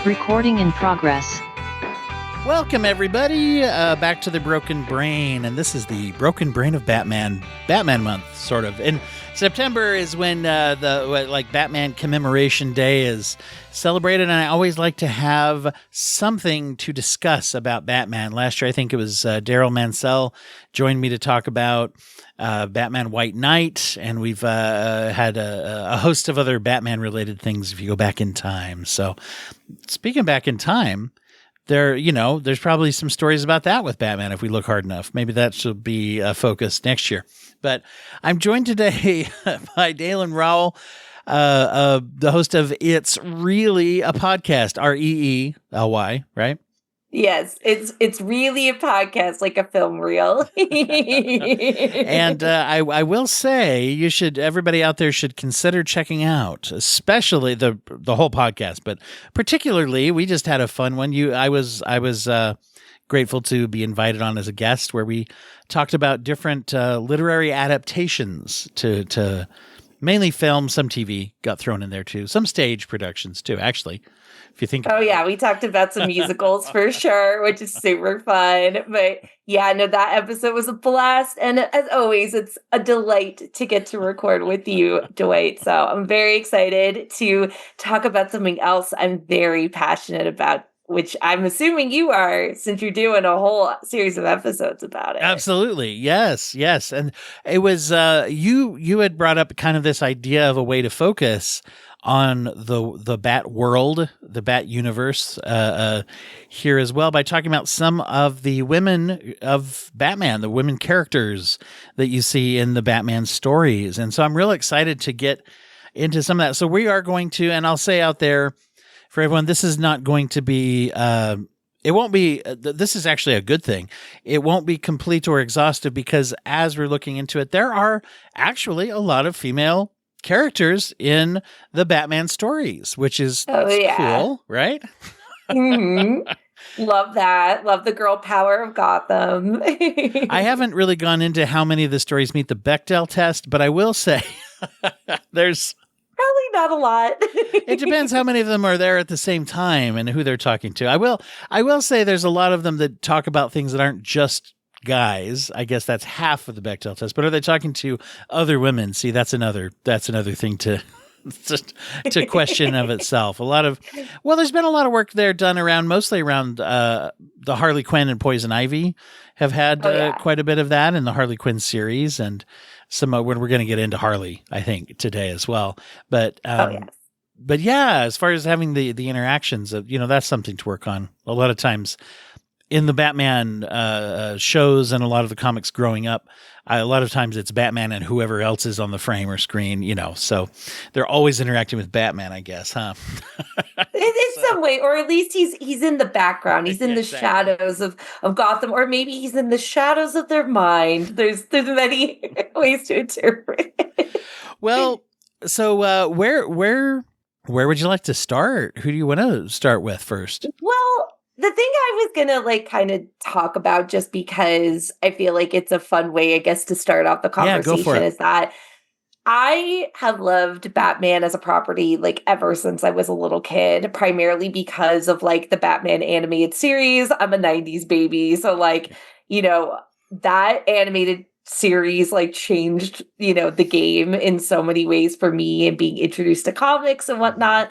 Recording in progress. Welcome, everybody, back to the Broken Brain, and this is the Broken Brain of Batman month, sort of. And September is when Batman Commemoration Day is celebrated, and I always like to have something to discuss about Batman. Last year, I think it was Daryl Mansell joined me to talk about Batman White Knight, and we've had a host of other Batman-related things if you go back in time. So, speaking back in time, there's probably some stories about that with Batman if we look hard enough. Maybe that should be a focus next year. But I'm joined today by Dalin Rowell, the host of It's Reely a Podcast, Reely, right? Yes, it's really a podcast, like a film reel. And I will say everybody out there should consider checking out, especially the whole podcast, but particularly we just had a fun one. I was grateful to be invited on as a guest where we talked about different literary adaptations to mainly film, some TV got thrown in there too, some stage productions too, actually. If you think we talked about some musicals for sure, which is super fun. But yeah, no, that episode was a blast. And as always, it's a delight to get to record with you, Dwight. So I'm very excited to talk about something else I'm very passionate about, which I'm assuming you are, since you're doing a whole series of episodes about it. Absolutely. Yes. And it was, you had brought up kind of this idea of a way to focus on the Bat world, the Bat universe, here as well, by talking about some of the women of Batman, the women characters that you see in the Batman stories. And so I'm real excited to get into some of that. So we are going to, and I'll say out there for everyone, this is not going to be, it won't be, this is actually a good thing. It won't be complete or exhaustive because as we're looking into it, there are actually a lot of female characters in the Batman stories, which is cool, right? Mm-hmm. Love that. Love the girl power of Gotham. I haven't really gone into how many of the stories meet the Bechdel test, but I will say there's probably not a lot. It depends how many of them are there at the same time and who they're talking to. I will say there's a lot of them that talk about things that aren't just guys. I guess that's half of the Bechdel test, but are they talking to other women? See, that's another thing to question of itself. There's been a lot of work there done mostly around the Harley Quinn and Poison Ivy have had quite a bit of that in the Harley Quinn series, and some when we're going to get into Harley, I think, today as well. But but yeah, as far as having the interactions of, that's something to work on. A lot of times in the Batman shows and a lot of the comics growing up, a lot of times it's Batman and whoever else is on the frame or screen, so they're always interacting with Batman, I guess, huh? In some way, or at least he's in the background. He's in the shadows of Gotham, or maybe he's in the shadows of their mind. There's many ways to interpret it. Well, so where would you like to start? Who do you want to start with first? Well, the thing I was going to kind of talk about, just because I feel like it's a fun way, I guess, to start off the conversation, is that I have loved Batman as a property ever since I was a little kid, primarily because of the Batman animated series. I'm a 90s baby. So that animated series changed, the game in so many ways for me, and being introduced to comics and whatnot.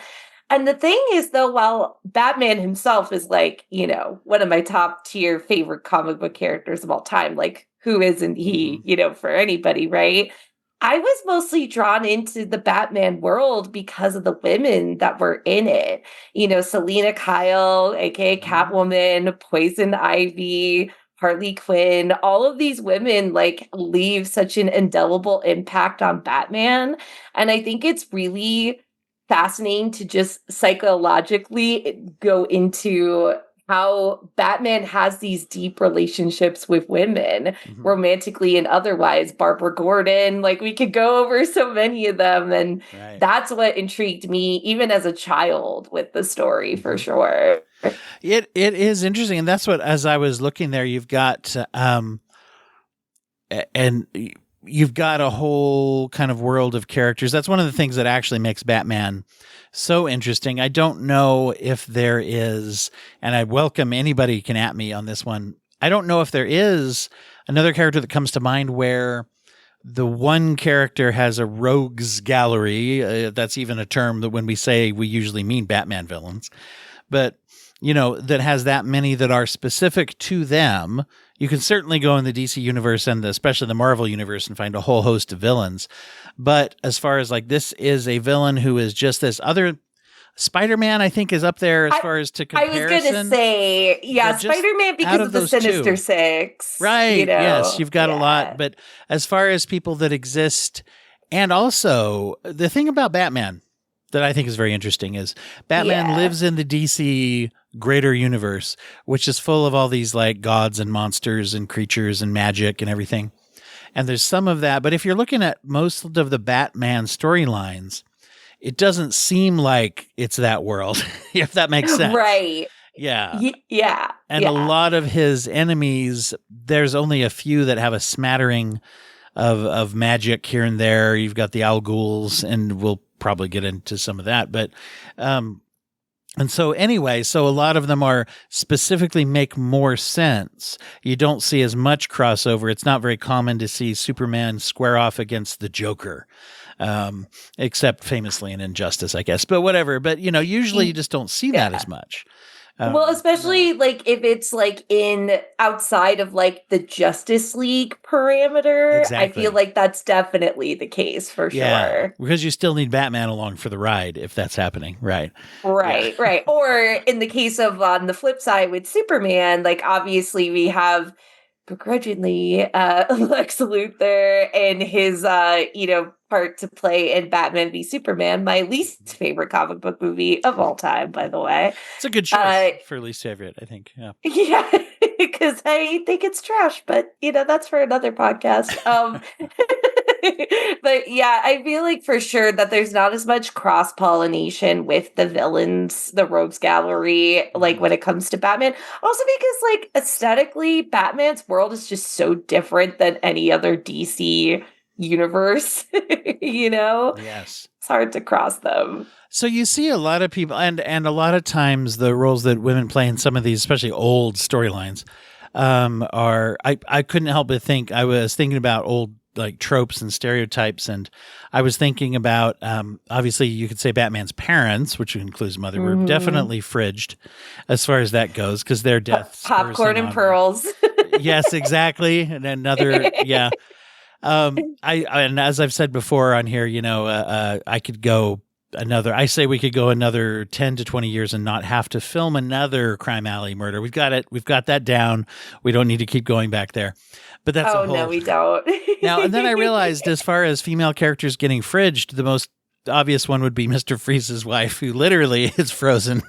And the thing is, though, while Batman himself is one of my top tier favorite comic book characters of all time, who isn't he, for anybody, right? I was mostly drawn into the Batman world because of the women that were in it. Selina Kyle, aka Catwoman, Poison Ivy, Harley Quinn, all of these women leave such an indelible impact on Batman. And I think it's really fascinating to just psychologically go into how Batman has these deep relationships with women, romantically and otherwise. Barbara Gordon, we could go over so many of them. And that's what intrigued me, even as a child, with the story, for sure. It is interesting. And that's what, as I was looking there, you've got, and you've got a whole kind of world of characters. That's one of the things that actually makes Batman so interesting. I don't know if there is, and I welcome anybody can at me on this one. I don't know if there is another character that comes to mind where the one character has a rogues gallery. That's even a term that when we say, we usually mean Batman villains, but that has that many that are specific to them. You can certainly go in the DC universe and especially the Marvel universe and find a whole host of villains. But as far as like, this is a villain who is just this other. Spider-Man, I think, is up there as far as to comparison. I was going to say, yeah, Spider-Man because of the Sinister Six. Right, yes, you've got a lot. But as far as people that exist, and also the thing about Batman that I think is very interesting is Batman lives in the DC greater universe, which is full of all these like gods and monsters and creatures and magic and everything. And there's some of that. But if you're looking at most of the Batman storylines, it doesn't seem like it's that world, if that makes sense. Right. Yeah. Yeah. And a lot of his enemies, there's only a few that have a smattering of magic here and there. You've got the Al Ghuls, and we'll probably get into some of that. But, and so anyway, so a lot of them are specifically make more sense. You don't see as much crossover. It's not very common to see Superman square off against the Joker. Except famously in Injustice, I guess, but whatever. But, usually you just don't see that as much. Well, especially like if it's like in outside of like the Justice League parameter, exactly. I feel like that's definitely the case for sure. Because you still need Batman along for the ride if that's happening. Right. Right. Or in the case of on the flip side with Superman, like obviously we have begrudgingly Lex Luthor and his part to play in Batman v Superman, my least favorite comic book movie of all time, by the way. It's a good choice for least favorite, I think. Yeah, because I think it's trash, but that's for another podcast. But yeah, I feel like for sure that there's not as much cross-pollination with the villains, the rogues gallery, like when it comes to Batman. Also because like aesthetically, Batman's world is just so different than any other DC universe, Yes. It's hard to cross them. So you see a lot of people, and a lot of times the roles that women play in some of these, especially old storylines, are, I couldn't help but think, I was thinking about old like tropes and stereotypes, and I was thinking about, obviously you could say Batman's parents, which includes mother, were definitely fridged as far as that goes, because their deaths. Popcorn and pearls. Yes, exactly. And another, yeah. And as I've said before on here, I could go I say we could go another 10 to 20 years and not have to film another Crime Alley murder. We've got it. We've got that down. We don't need to keep going back there. But that's a whole... no, we don't. Now, and then I realized as far as female characters getting fridged, the most obvious one would be Mr. Freeze's wife, who literally is frozen.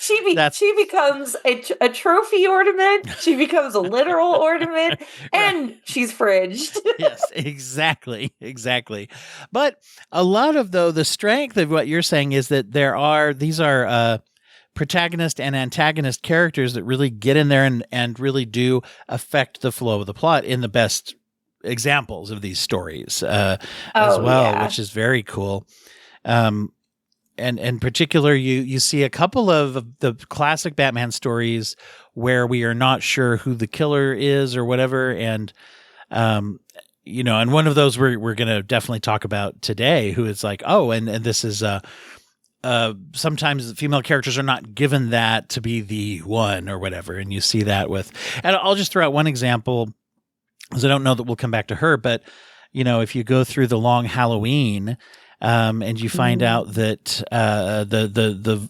She becomes a trophy ornament. She becomes a literal ornament, and she's fridged. Yes, exactly. But a lot of the strength of what you're saying is that these are protagonist and antagonist characters that really get in there and really do affect the flow of the plot in the best examples of these stories as well, which is very cool. And in particular, you see a couple of the classic Batman stories where we are not sure who the killer is or whatever. And, and one of those we're going to definitely talk about today, who is like, and this is, sometimes female characters are not given that to be the one or whatever. And you see that and I'll just throw out one example, because I don't know that we'll come back to her, but, if you go through the Long Halloween, and you find out that the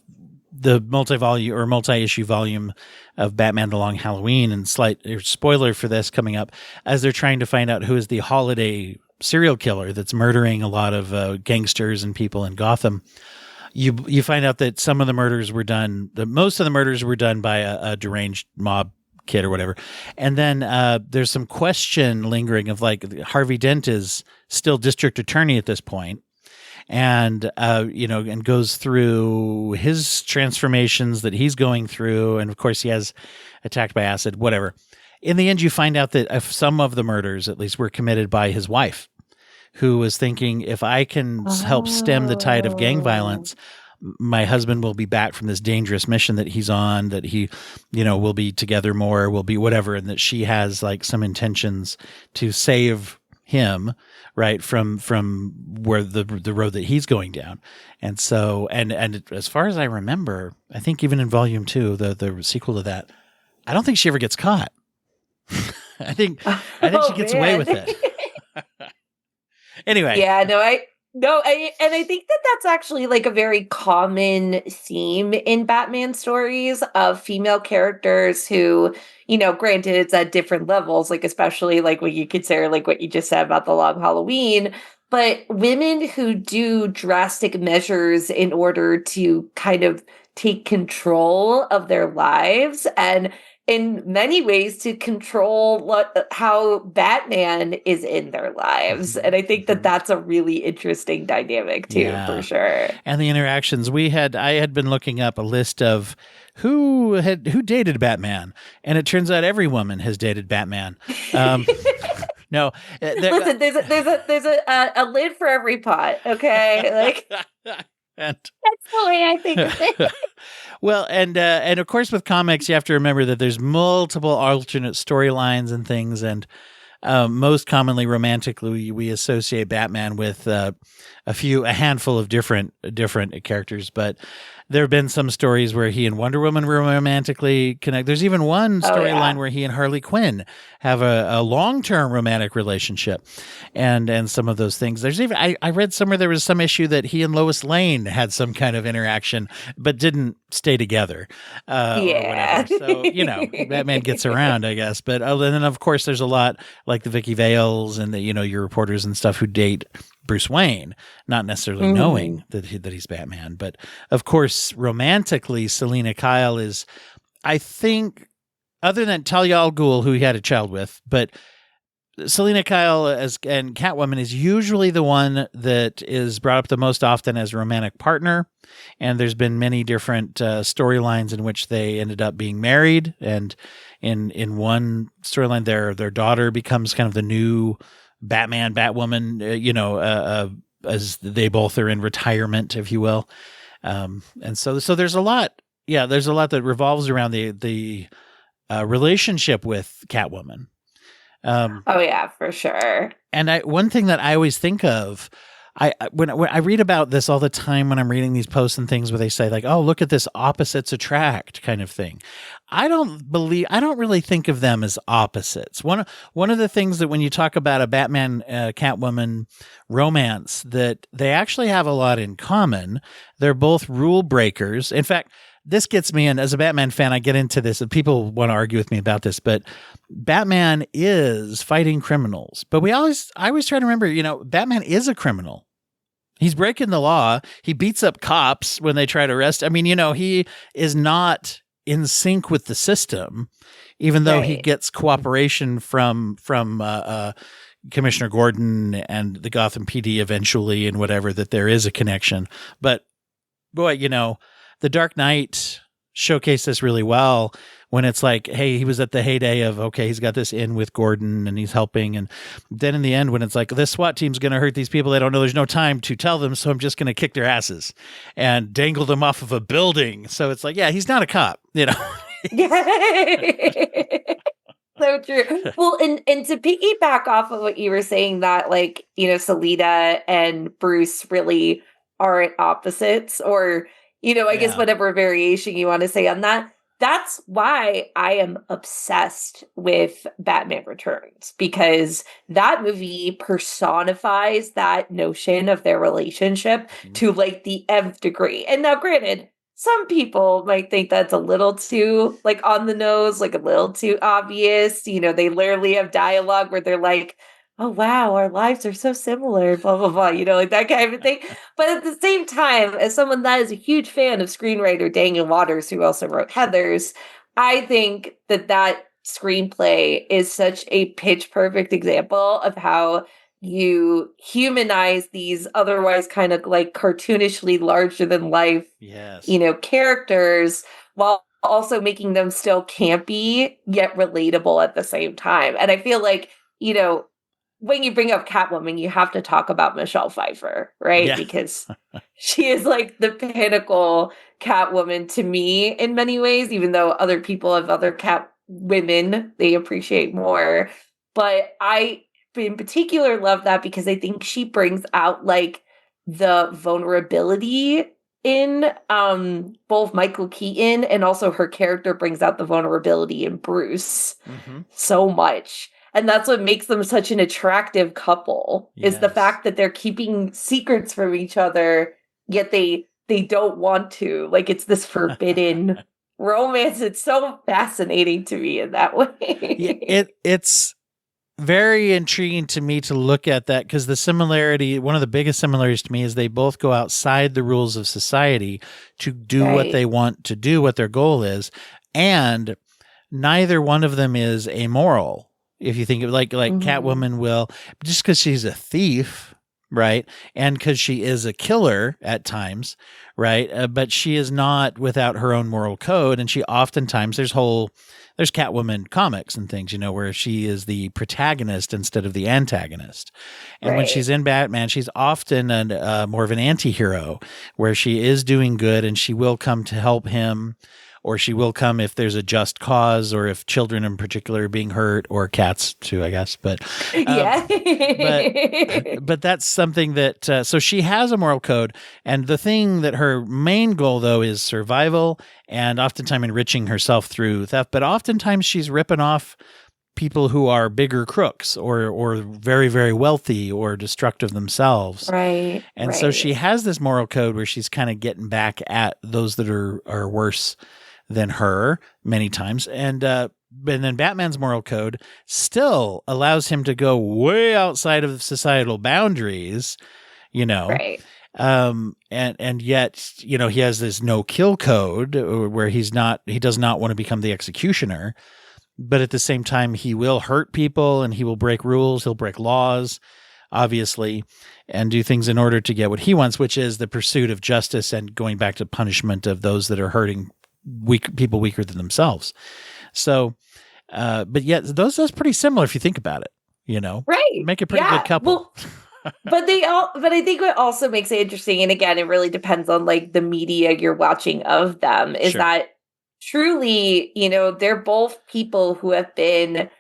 multi-volume or multi-issue volume of Batman: The Long Halloween, and slight spoiler for this coming up, as they're trying to find out who is the holiday serial killer that's murdering a lot of gangsters and people in Gotham. You find out that most of the murders were done by a deranged mob kid or whatever. And then there's some question lingering of like Harvey Dent is still district attorney at this point. And, and goes through his transformations that he's going through. And of course he has attacked by acid, whatever. in the end, you find out that if some of the murders, at least, were committed by his wife, who was thinking, if I can help stem the tide of gang Oh. violence, my husband will be back from this dangerous mission that he's on, that he, will be together more, will be whatever. And that she has like some intentions to save him, right, from where the road that he's going down. And so, and as far as I remember, I think even in volume 2, the sequel to that, I don't think she ever gets caught. I think she gets away with it. Anyway. Yeah, and I think that that's actually like a very common theme in Batman stories of female characters who, granted it's at different levels, like especially like what you consider like what you just said about the Long Halloween, but women who do drastic measures in order to kind of take control of their lives and in many ways to control how Batman is in their lives. And I think that that's a really interesting dynamic too, for sure. And the interactions I had been looking up a list of who dated Batman, and it turns out every woman has dated Batman. No, listen, there's a lid for every pot. Okay, like that's the way I think of it. Well, and of course with comics, you have to remember that there's multiple alternate storylines and things, and most commonly romantically, we associate Batman with a handful of different characters, but there have been some stories where he and Wonder Woman romantically connect. There's even one storyline where he and Harley Quinn have a long-term romantic relationship, and some of those things. There's even I read somewhere there was some issue that he and Lois Lane had some kind of interaction, but didn't stay together. Or whatever. So Batman gets around, I guess. But and then of course there's a lot like the Vicky Vales and the your reporters and stuff who date Bruce Wayne, not necessarily knowing that he's Batman. But of course, romantically, Selina Kyle is, I think, other than Talia al Ghul, who he had a child with, but Selina Kyle and Catwoman is usually the one that is brought up the most often as a romantic partner. And there's been many different storylines in which they ended up being married. And in one storyline, their daughter becomes kind of the new Batman, Batwoman, as they both are in retirement, if you will. And so there's a lot. Yeah, there's a lot that revolves around the relationship with Catwoman. Oh yeah, for sure. And one thing that I always think of, when I read about this all the time when I'm reading these posts and things where they say like, oh, look at this opposites attract kind of thing. I don't really think of them as opposites. One of the things that when you talk about a Batman Catwoman romance, that they actually have a lot in common. They're both rule breakers. In fact, this gets me in as a Batman fan. I get into this and people want to argue with me about this, but Batman is fighting criminals. But I always try to remember, Batman is a criminal. He's breaking the law. He beats up cops when they try to arrest. I mean, he is not in sync with the system, even though he gets cooperation from Commissioner Gordon and the Gotham PD eventually and whatever, that there is a connection. But boy, The Dark Knight showcased this really well when it's like, hey, he was at the heyday of, okay, he's got this in with Gordon and he's helping. And then in the end, when it's like, this SWAT team's going to hurt these people, they don't know, there's no time to tell them. So I'm just going to kick their asses and dangle them off of a building. So it's like, yeah, he's not a cop, So true. Well, and to piggyback off of what you were saying, that like, Selina and Bruce really aren't opposites, or, I guess whatever variation you want to say on that. That's why I am obsessed with Batman Returns, because that movie personifies that notion of their relationship to like the nth degree. And now granted, some people might think that's a little too like on the nose, like a little too obvious. They literally have dialogue where they're like, oh, wow, our lives are so similar, blah, blah, blah, like that kind of thing. But at the same time, as someone that is a huge fan of screenwriter Daniel Waters, who also wrote Heathers, I think that screenplay is such a pitch perfect example of how you humanize these otherwise kind of like cartoonishly larger than life, characters, while also making them still campy yet relatable at the same time. And I feel like, when you bring up Catwoman, you have to talk about Michelle Pfeiffer, right? Yeah. Because she is like the pinnacle Catwoman to me in many ways, even though other people have other cat women they appreciate more. But I, in particular, love that because I think she brings out like the vulnerability in both Michael Keaton, and also her character brings out the vulnerability in Bruce so much. And that's what makes them such an attractive couple, is the Yes. fact that they're keeping secrets from each other, yet they don't want to. Like, it's this forbidden romance. It's so fascinating to me in that Yeah, way. it's very intriguing to me to look at that, because the similarity, one of the biggest similarities to me, is they both go outside the rules of society to do what they want to do, what their goal is, and neither one of them is amoral. If you think of like Catwoman will, just because she's a thief, right, and because she is a killer at times, right, but she is not without her own moral code, and she oftentimes there's Catwoman comics and things, where she is the protagonist instead of the antagonist. And when she's in Batman, she's often more of an anti-hero, where she is doing good and she will come to help him, or she will come if there's a just cause, or if children in particular are being hurt, or cats too, I guess. But but that's something that so she has a moral code, and the thing that her main goal though is survival, and oftentimes enriching herself through theft. But oftentimes she's ripping off people who are bigger crooks, or very, very wealthy, or destructive themselves. Right. And so she has this moral code where she's kind of getting back at those that are worse than her many times. And then Batman's moral code still allows him to go way outside of societal boundaries, Right. And yet, he has this no kill code where he does not want to become the executioner, but at the same time, he will hurt people and he will break rules. He'll break laws, obviously, and do things in order to get what he wants, which is the pursuit of justice and going back to punishment of those that are hurting people weaker than themselves. So, but yet that's pretty similar if you think about it, Right. Make a pretty good couple. Well, but I think what also makes it interesting, and again, it really depends on like the media you're watching of them, is that truly, they're both people who have been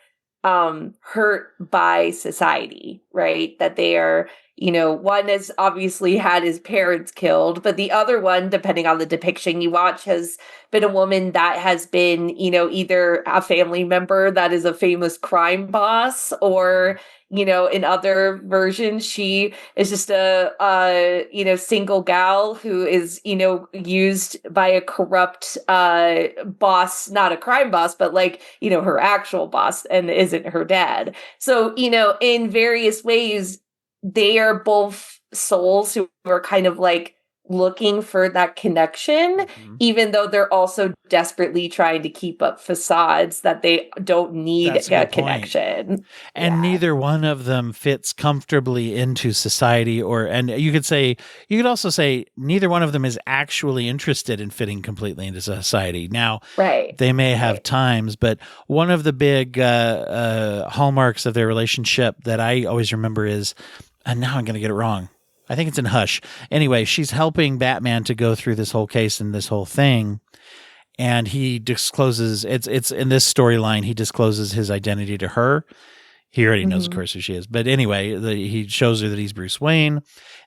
hurt by society, right? That they are, one has obviously had his parents killed, but the other one, depending on the depiction you watch, has been a woman that has been, either a family member that is a famous crime boss, or, in other versions, she is just a single gal who is, used by a corrupt boss, not a crime boss, but like, her actual boss, and isn't her dad. So, in various ways, they are both souls who are kind of like looking for that connection, even though they're also desperately trying to keep up facades that they don't need a connection. And neither one of them fits comfortably into society, and you could also say neither one of them is actually interested in fitting completely into society. Now, they may have times, but one of the big hallmarks of their relationship that I always remember is, and now I'm going to get it wrong, I think it's in Hush. Anyway, she's helping Batman to go through this whole case and this whole thing. And he discloses, it's in this storyline, he discloses his identity to her. He already knows, of course, who she is. But anyway, he shows her that he's Bruce Wayne.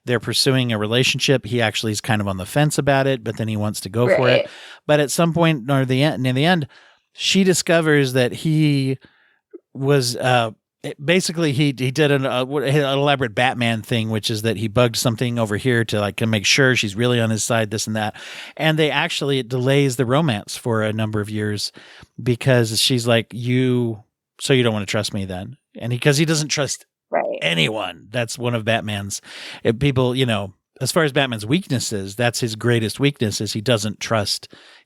They're pursuing a relationship. He actually is kind of on the fence about it, but then he wants to go for it. But at some point, in the end, she discovers that he was... basically, he did an elaborate Batman thing, which is that he bugged something over here to make sure she's really on his side, this and that. And it delays the romance for a number of years, because she's like, so you don't want to trust me then? And because he doesn't trust anyone. That's one of Batman's people, as far as Batman's weaknesses, that's his greatest weakness, is he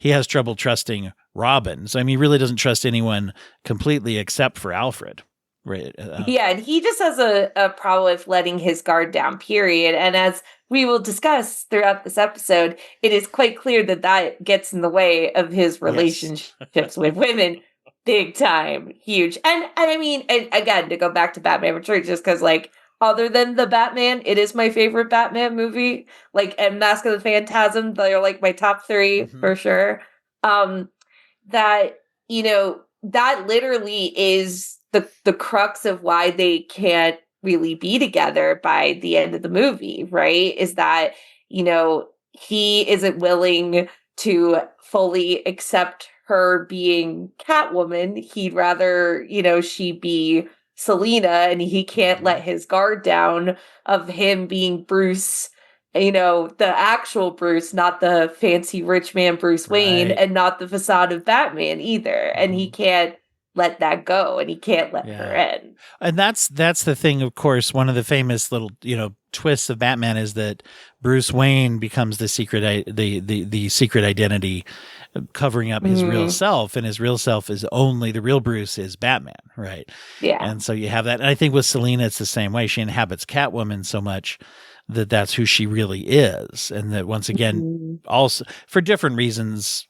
has trouble trusting Robin. So, he really doesn't trust anyone completely except for Alfred. Right. Yeah, and he just has a problem with letting his guard down, period. And as we will discuss throughout this episode, it is quite clear that that gets in the way of his Yes. relationships with women. Big time. Huge. And I mean, and again, to go back to Batman Returns, just because, like, other than the Batman, it is my favorite Batman movie. Like, and Mask of the Phantasm, they're like my top 3 for sure. That, you know, that literally is the crux of why they can't really be together by the end of the movie, right? Is that, you know, he isn't willing to fully accept her being Catwoman. He'd rather, you know, she be Selina, and he can't let his guard down of him being Bruce, you know, the actual Bruce, not the fancy rich man Bruce Wayne, Right. and not the facade of Batman either. And he can't let that go, and he can't let her in. And that's the thing, of course. One of the famous little, you know, twists of Batman is that Bruce Wayne becomes the secret the secret identity, covering up his real self, and his real self is only the real Bruce is Batman, right? Yeah. And so you have that. And I think with Selina, it's the same way. She inhabits Catwoman so much that that's who she really is, and that once again, also for different reasons.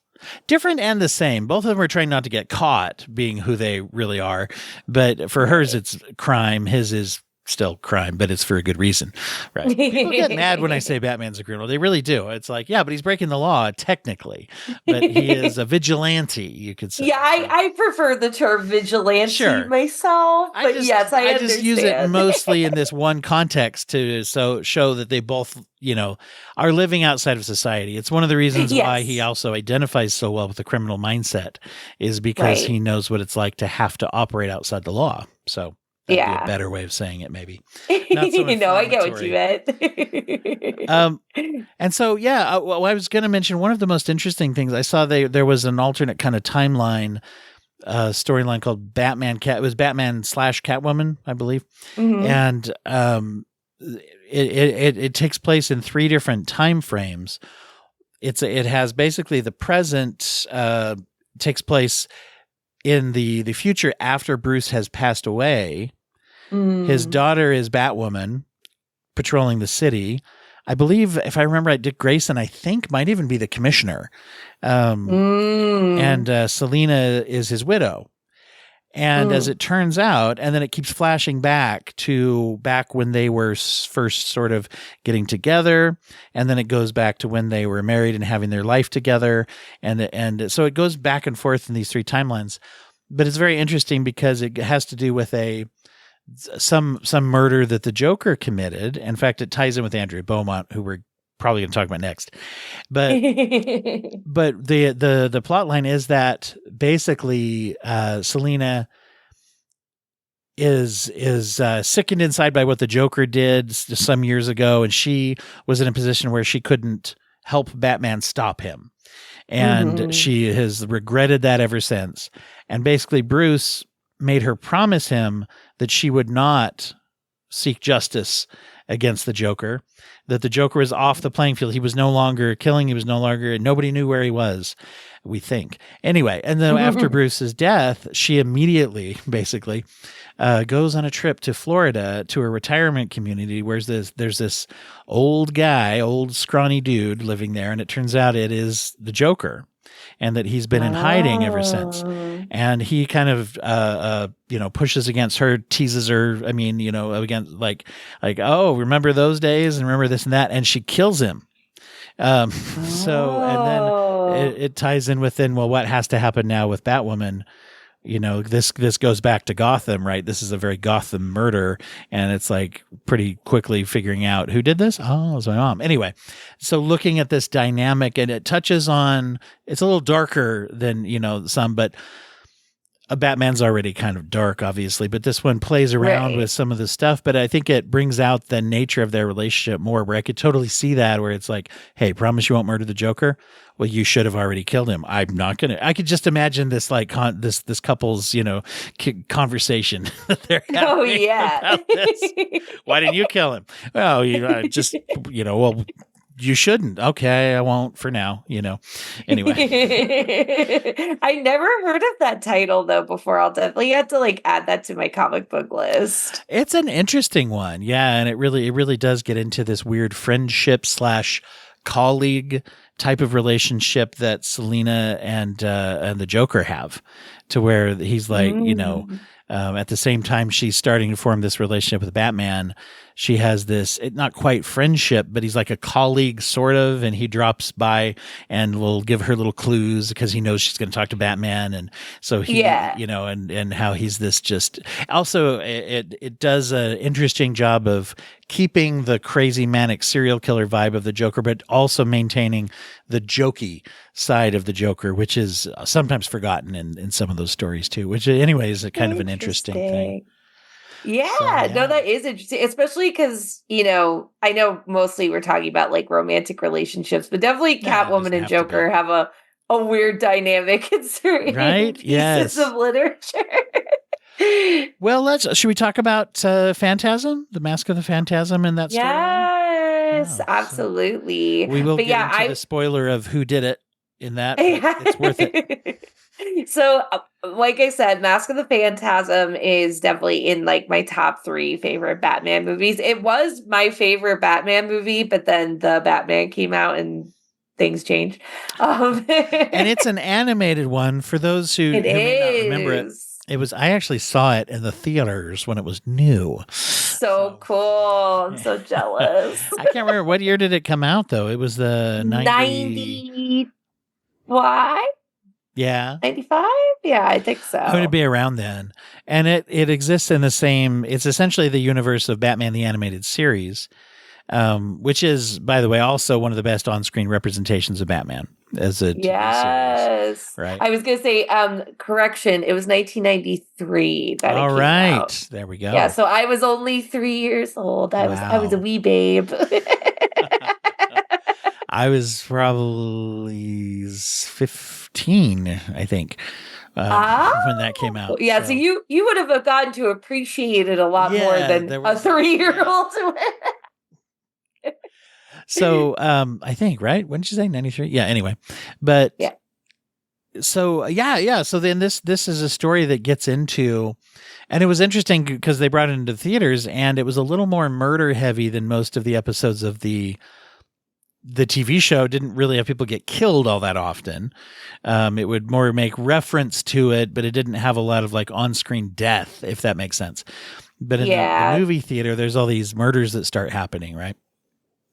Different and the same. Both of them are trying not to get caught being who they really are. But for hers, it's crime. His is still crime, but it's for a good reason. Right. People get mad when I say Batman's a criminal. They really do. It's like, yeah, but he's breaking the law technically. But he is a vigilante, you could say. Yeah, I prefer the term vigilante myself. But yes, I understand. just use it mostly in this one context to show that they both, you know, are living outside of society. It's one of the reasons why he also identifies so well with the criminal mindset, is because he knows what it's like to have to operate outside the law. So that'd be a better way of saying it, maybe. Not so no, I get what you meant. And so, I was going to mention one of the most interesting things I saw. There was an alternate kind of timeline storyline called Batman Cat. It was Batman / Catwoman, I believe, and it takes place in 3 different time frames. It has basically the present takes place in the future after Bruce has passed away. His daughter is Batwoman patrolling the city. I believe, if I remember right, Dick Grayson, I think, might even be the commissioner. And Selina is his widow. And as it turns out, and then it keeps flashing back when they were first sort of getting together, and then it goes back to when they were married and having their life together, and so it goes back and forth in these 3 timelines. But it's very interesting because it has to do with some murder that the Joker committed. In fact, it ties in with Andrea Beaumont, who we're probably going to talk about next. But the plot line is that basically Selina is sickened inside by what the Joker did some years ago, and she was in a position where she couldn't help Batman stop him. And she has regretted that ever since. And basically Bruce made her promise him that she would not seek justice against the Joker, that the Joker was off the playing field. He was no longer killing. He was no longer, nobody knew where he was, we think. Anyway, and then after Bruce's death, she immediately basically goes on a trip to Florida to a retirement community where there's this old scrawny dude living there. And it turns out it is the Joker, and that he's been in hiding ever since. And he kind of, pushes against her, teases her. I mean, against like, oh, remember those days and remember this and that. And she kills him. And then it ties in within, well, what has to happen now with Batwoman? This goes back to Gotham, right? This is a very Gotham murder, and it's like pretty quickly figuring out who did this. Oh, it was my mom. Anyway, so looking at this dynamic, and it touches on, it's a little darker than, some, but Batman's already kind of dark, obviously, but this one plays around with some of the stuff, but I think it brings out the nature of their relationship more, where I could totally see that, where it's like, hey, promise you won't murder the Joker? Well, you should have already killed him. I'm not going to. I could just imagine this, like, this couple's, conversation that they're having. Oh, yeah. About this. Why didn't you kill him? Well, just, well, You shouldn't. Okay, I won't for now, Anyway. I never heard of that title though before. I'll definitely have to like add that to my comic book list. It's an interesting one. Yeah, and it really does get into this weird friendship / colleague type of relationship that Selina and the Joker have, to where he's like, at the same time she's starting to form this relationship with Batman, she has this, not quite friendship, but he's like a colleague sort of, and he drops by and will give her little clues because he knows she's going to talk to Batman. And so he, and how he's this just, also it does an interesting job of keeping the crazy manic serial killer vibe of the Joker, but also maintaining the jokey side of the Joker, which is sometimes forgotten in some of those stories too, which anyway is a kind of an interesting thing. Yeah, no, that is interesting, especially because, I know mostly we're talking about like romantic relationships, but definitely Catwoman and Joker have a weird dynamic in certain pieces of literature. Well, should we talk about Phantasm, the Mask of the Phantasm in that story? Yes, absolutely. We will get into the spoiler of who did it in that, but it's worth it. So, like I said, Mask of the Phantasm is definitely in like my top 3 favorite Batman movies. It was my favorite Batman movie, but then the Batman came out and things changed. And it's an animated one for those who may not remember it. I actually saw it in the theaters when it was new. So cool. I'm so jealous. I can't remember. What year did it come out, though? It was the 90... Why? Yeah. 95? Yeah, I think so. Going to be around then. And it exists in the same, it's essentially the universe of Batman the Animated Series, which is, by the way, also one of the best on-screen representations of Batman as a TV series. Right. I was going to say, correction, it was 1993 that All it came right. out. There we go. Yeah, so I was only 3 years old. I was a wee babe. I was probably 15, I think, when that came out. Yeah, so you would have gotten to appreciate it a lot more than a 3-year-old. So I think, right? When did you say 93? Yeah, anyway. But so so then this is a story that gets into, and it was interesting because they brought it into the theaters and it was a little more murder heavy than most of the episodes of the TV show. Didn't really have people get killed all that often. It would more make reference to it, but it didn't have a lot of like on-screen death, if that makes sense. But in the movie theater, there's all these murders that start happening, right?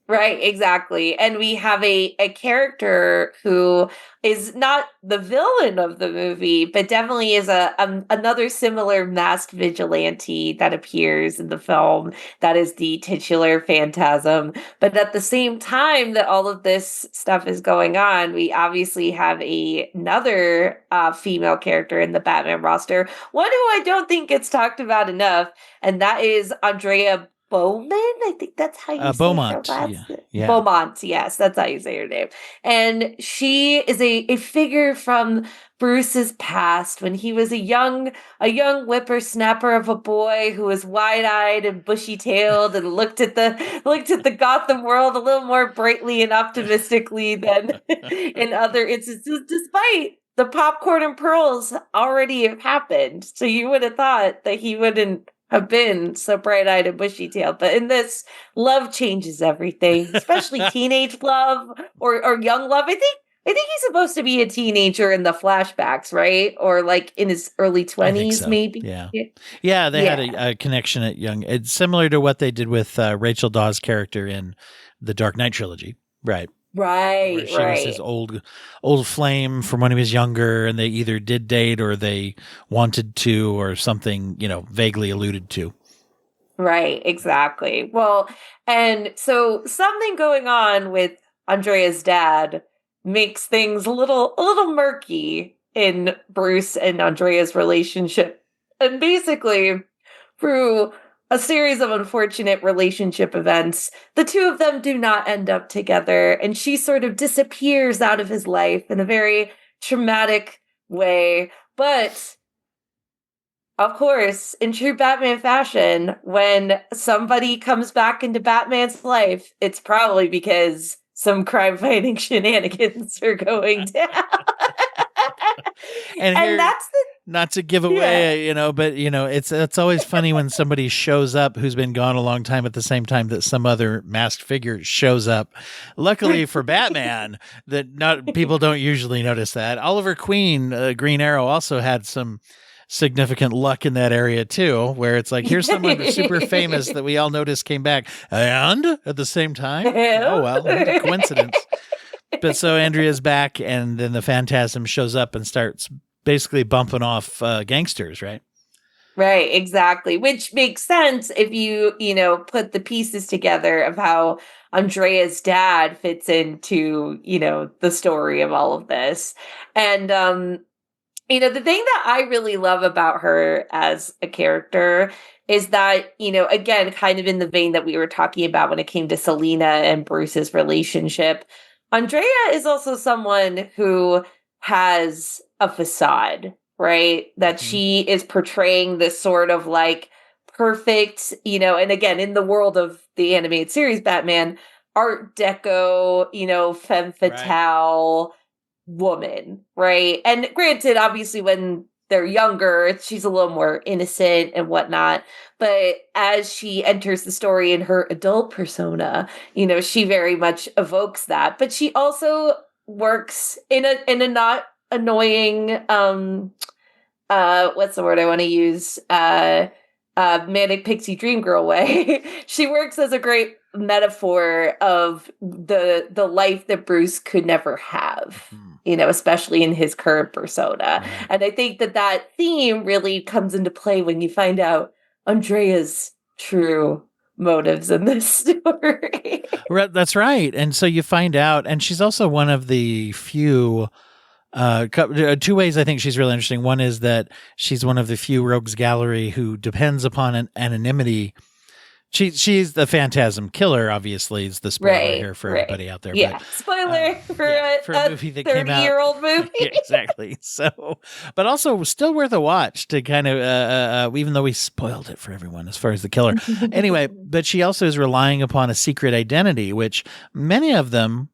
Right, exactly. And we have a character who is not the villain of the movie, but definitely is another similar masked vigilante that appears in the film. That is the titular Phantasm. But at the same time that all of this stuff is going on, we obviously have another female character in the Batman roster, one who I don't think gets talked about enough, and that is Andrea Beaumont, I think that's how you say Beaumont. her last name. Yeah. Beaumont, yes, that's how you say her name. And she is a figure from Bruce's past when he was a young whippersnapper of a boy who was wide-eyed and bushy-tailed and looked at the Gotham world a little more brightly and optimistically than in other instances, despite the popcorn and pearls already have happened. So you would have thought that he wouldn't have been so bright-eyed and bushy-tailed. But in this, love changes everything, especially teenage love or young love. I think he's supposed to be a teenager in the flashbacks, right? Or like in his early 20s, so. Maybe. Yeah. They had a connection at young. It's similar to what they did with Rachel Dawes' character in the Dark Knight trilogy, right? Right, she was his old flame from when he was younger, and they either did date or they wanted to, or something, vaguely alluded to. Right, exactly. Well, and so something going on with Andrea's dad makes things a little murky in Bruce and Andrea's relationship. And basically, through a series of unfortunate relationship events, the two of them do not end up together, and she sort of disappears out of his life in a very traumatic way. But of course, in true Batman fashion, when somebody comes back into Batman's life, it's probably because some crime fighting shenanigans are going down. And And here, that's the not to give away, but it's always funny when somebody shows up who's been gone a long time at the same time that some other masked figure shows up. Luckily for Batman, that not people don't usually notice that. Oliver Queen, Green Arrow, also had some significant luck in that area too, where it's like, here's someone super famous that we all noticed came back, and at the same time, oh well, what a coincidence. But so Andrea's back, and then the Phantasm shows up and starts basically bumping off gangsters, right? Right, exactly. Which makes sense if you, put the pieces together of how Andrea's dad fits into, the story of all of this. And, the thing that I really love about her as a character is that, again, kind of in the vein that we were talking about when it came to Selina and Bruce's relationship, Andrea is also someone who has a facade, right? That she is portraying this sort of like perfect, and again, in the world of the animated series Batman, Art Deco, femme fatale woman, right? And granted, obviously, when they're younger, she's a little more innocent and whatnot. But as she enters the story in her adult persona, she very much evokes that. But she also works in a not annoying what's the word I want to use? Manic pixie dream girl way. She works as a great metaphor of the life that Bruce could never have. Especially in his current persona. And I think that theme really comes into play when you find out Andrea's true motives in this story. That's right. And so you find out, and she's also one of the few, two ways I think she's really interesting. One is that she's one of the few rogues gallery who depends upon an anonymity. She's the Phantasm killer, obviously, is the spoiler here for everybody out there. Yeah, but, spoiler for a movie that came out. 30-year-old movie. Yeah, exactly. So, but also still worth a watch to kind of, even though we spoiled it for everyone as far as the killer. Anyway, but she also is relying upon a secret identity, which many of them,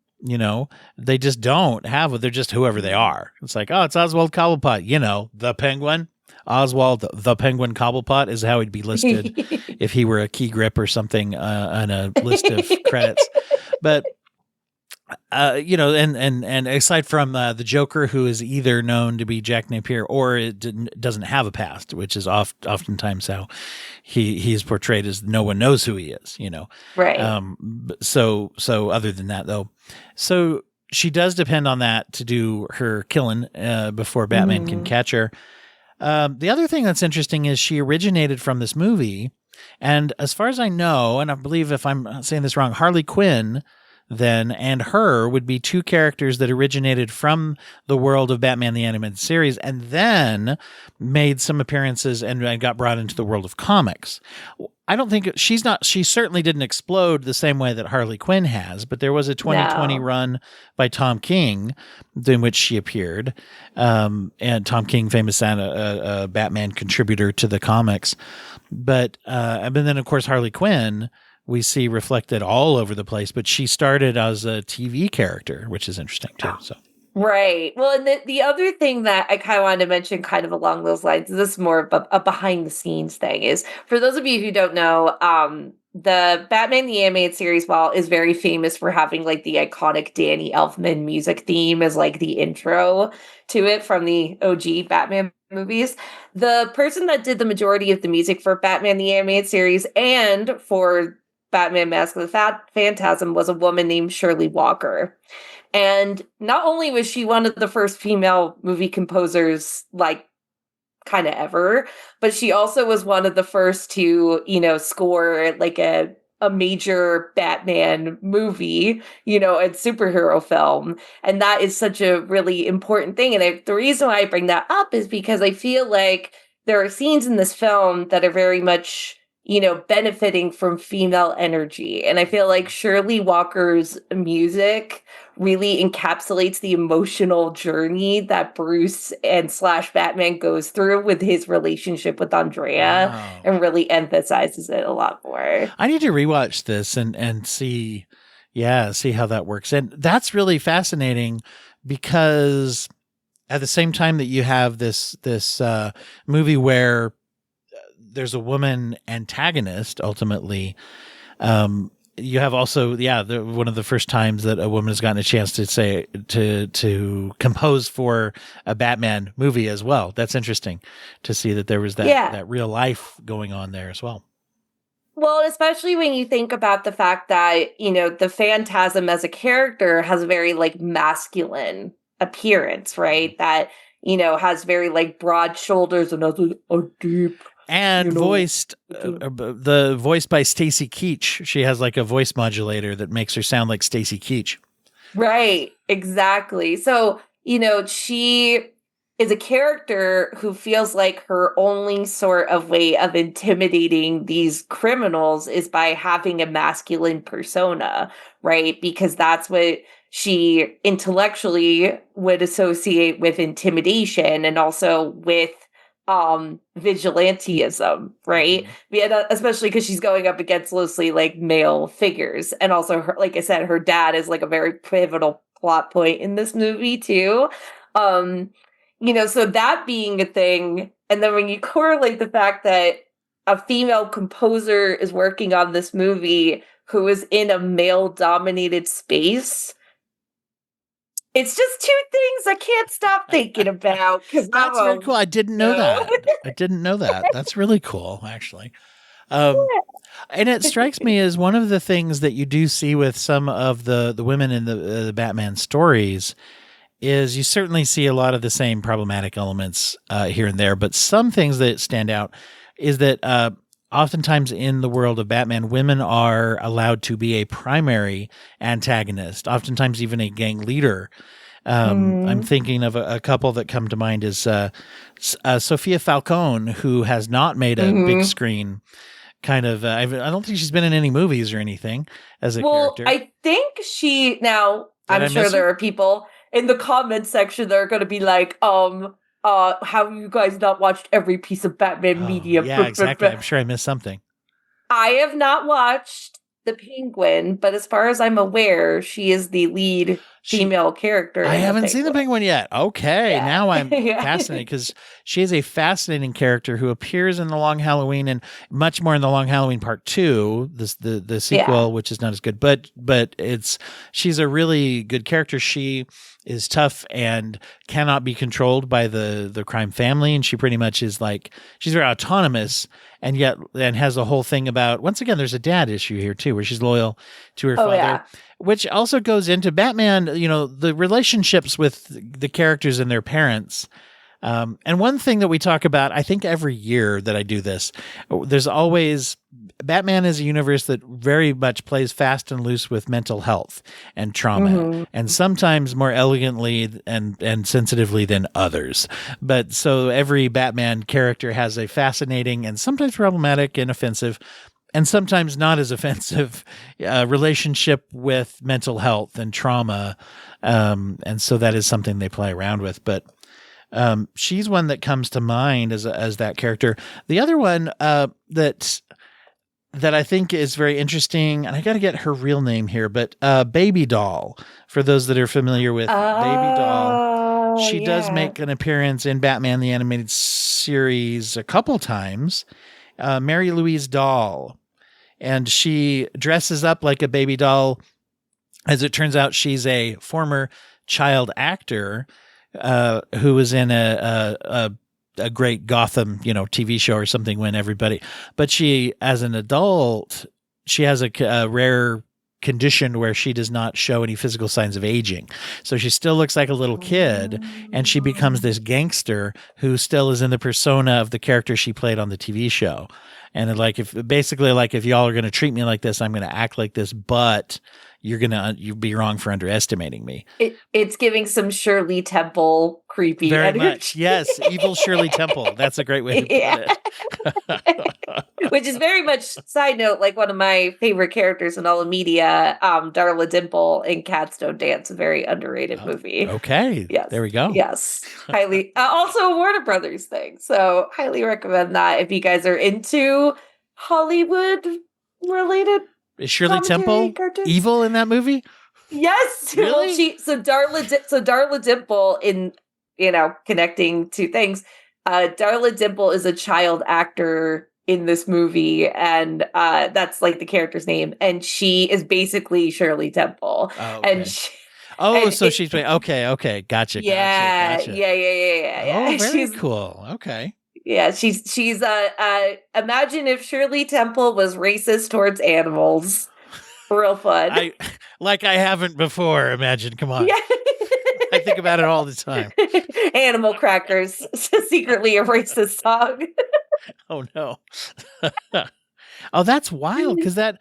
they just don't have. They're just whoever they are. It's like, oh, it's Oswald Cobblepot, the Penguin. Oswald the Penguin Cobblepot is how he'd be listed if he were a key grip or something on a list of credits. But and aside from the Joker, who is either known to be Jack Napier or it doesn't have a past, which is oftentimes how he's portrayed as no one knows who he is, Right. So other than that, though, so she does depend on that to do her killing before Batman can catch her. The other thing that's interesting is she originated from this movie. And as far as I know, and I believe if I'm saying this wrong, Harley Quinn then and her would be two characters that originated from the world of Batman the Animated Series and then made some appearances and got brought into the world of comics. I don't think she certainly didn't explode the same way that Harley Quinn has, but there was a 2020 run by Tom King in which she appeared. And Tom King, famous a Batman contributor to the comics. But then of course Harley Quinn we see reflected all over the place, but she started as a TV character, which is interesting too. So. Right. Well, and the other thing that I kind of wanted to mention kind of along those lines, this is more of a behind the scenes thing, is for those of you who don't know, the Batman the Animated Series, while is very famous for having like the iconic Danny Elfman music theme as like the intro to it from the OG Batman movies, the person that did the majority of the music for Batman the Animated Series and for Batman Mask of the Phantasm was a woman named Shirley Walker. And not only was she one of the first female movie composers, like, kind of ever, but she also was one of the first to, score, like, a major Batman movie, a superhero film. And that is such a really important thing. And the reason why I bring that up is because I feel like there are scenes in this film that are very much benefiting from female energy. And I feel like Shirley Walker's music really encapsulates the emotional journey that Bruce and / Batman goes through with his relationship with Andrea and really emphasizes it a lot more. I need to rewatch this and see, Yeah, see how that works. And that's really fascinating because at the same time that you have this movie where there's a woman antagonist ultimately, you have also, one of the first times that a woman has gotten a chance to say to compose for a Batman movie as well. That's interesting to see that there was that real life going on there as well. Well, especially when you think about the fact that, the Phantasm as a character has a very like masculine appearance, right? That, has very like broad shoulders and has a deep and voiced by Stacy Keach. She has like a voice modulator that makes her sound like Stacy Keach. Right, exactly. So, she is a character who feels like her only sort of way of intimidating these criminals is by having a masculine persona, right? Because that's what she intellectually would associate with intimidation and also with vigilantism, right? Yeah, especially because she's going up against mostly like male figures, and also her, like I said, her dad is like a very pivotal plot point in this movie too. So that being a thing, and then when you correlate the fact that a female composer is working on this movie who is in a male dominated space, it's just two things I can't stop thinking about. Because that's very cool. I didn't know that. I didn't know that. That's really cool, actually. And it strikes me as one of the things that you do see with some of the women in the Batman stories is you certainly see a lot of the same problematic elements here and there, but some things that stand out is that oftentimes in the world of Batman, women are allowed to be a primary antagonist, oftentimes even a gang leader. I'm thinking of a couple that come to mind is Sophia Falcone, who has not made a big screen kind of. I don't think she's been in any movies or anything as a character. I think I'm sure there are people in the comments section that are going to be like, have you guys not watched every piece of Batman media? Yeah, exactly. I'm sure I missed something. I have not watched The Penguin, but as far as I'm aware, she is the lead female character. I haven't seen The Penguin yet. Okay, now I'm fascinated because she is a fascinating character who appears in The Long Halloween and much more in The Long Halloween Part 2, the sequel, which is not as good, but she's a really good character. She is tough and cannot be controlled by the crime family, and she pretty much is like, she's very autonomous and has a whole thing about, once again, there's a dad issue here too, where she's loyal to her father, which also goes into Batman, the relationships with the characters and their parents. And one thing that we talk about, I think every year that I do this, there's always, Batman is a universe that very much plays fast and loose with mental health and trauma, and sometimes more elegantly and sensitively than others. But so every Batman character has a fascinating and sometimes problematic and offensive, and sometimes not as offensive relationship with mental health and trauma. And so that is something they play around with. But she's one that comes to mind as that character. The other one that I think is very interesting, and I got to get her real name here, but Baby Doll, for those that are familiar with Baby Doll, she does make an appearance in Batman the Animated Series a couple times. Mary Louise Doll, and she dresses up like a baby doll. As it turns out, she's a former child actor who was in a great Gotham, TV show or something but she, as an adult, she has a rare condition where she does not show any physical signs of aging. So she still looks like a little kid, and she becomes this gangster who still is in the persona of the character she played on the TV show. And if y'all are going to treat me like this, I'm going to act like this, but you'd be wrong for underestimating me. It's giving some Shirley Temple creepy very energy. much. Yes, evil Shirley Temple. That's a great way to put it. Which is very much, side note, like one of my favorite characters in all of media, Darla Dimple in Cats Don't Dance, a very underrated movie. Okay. Yes. There we go. Yes. Highly. Also a Warner Brothers thing. So highly recommend that if you guys are into Hollywood related Is Shirley commentary Temple cartoons. evil in that movie? Yes. Really? Well, Darla Dimple in, connecting two things. Darla Dimple is a child actor in this movie, and that's like the character's name, and she is basically Shirley Temple. Oh, And okay. she, Oh, and so she's okay. Gotcha. yeah, Gotcha. Oh, yeah. very cool. Okay. She's imagine if Shirley Temple was racist towards animals. Real fun. I haven't before. Imagine. Come on. Yeah. I think about it all the time. Animal Crackers, secretly a racist song. Oh no. Oh, that's wild because that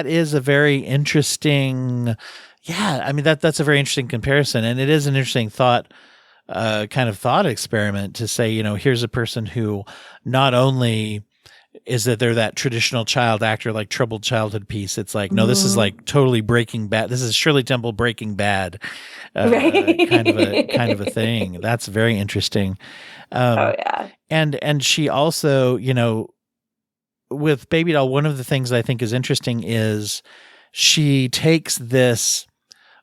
is a very interesting. Yeah, I mean that's a very interesting comparison, and it is an interesting thought. Kind of thought experiment to say, here's a person who not only is that they're that traditional child actor, like troubled childhood piece. It's like, no, this is like totally Breaking Bad. This is Shirley Temple Breaking Bad, Right. kind of a thing. That's very interesting. Oh yeah. And she also, with Baby Doll, one of the things I think is interesting is she takes this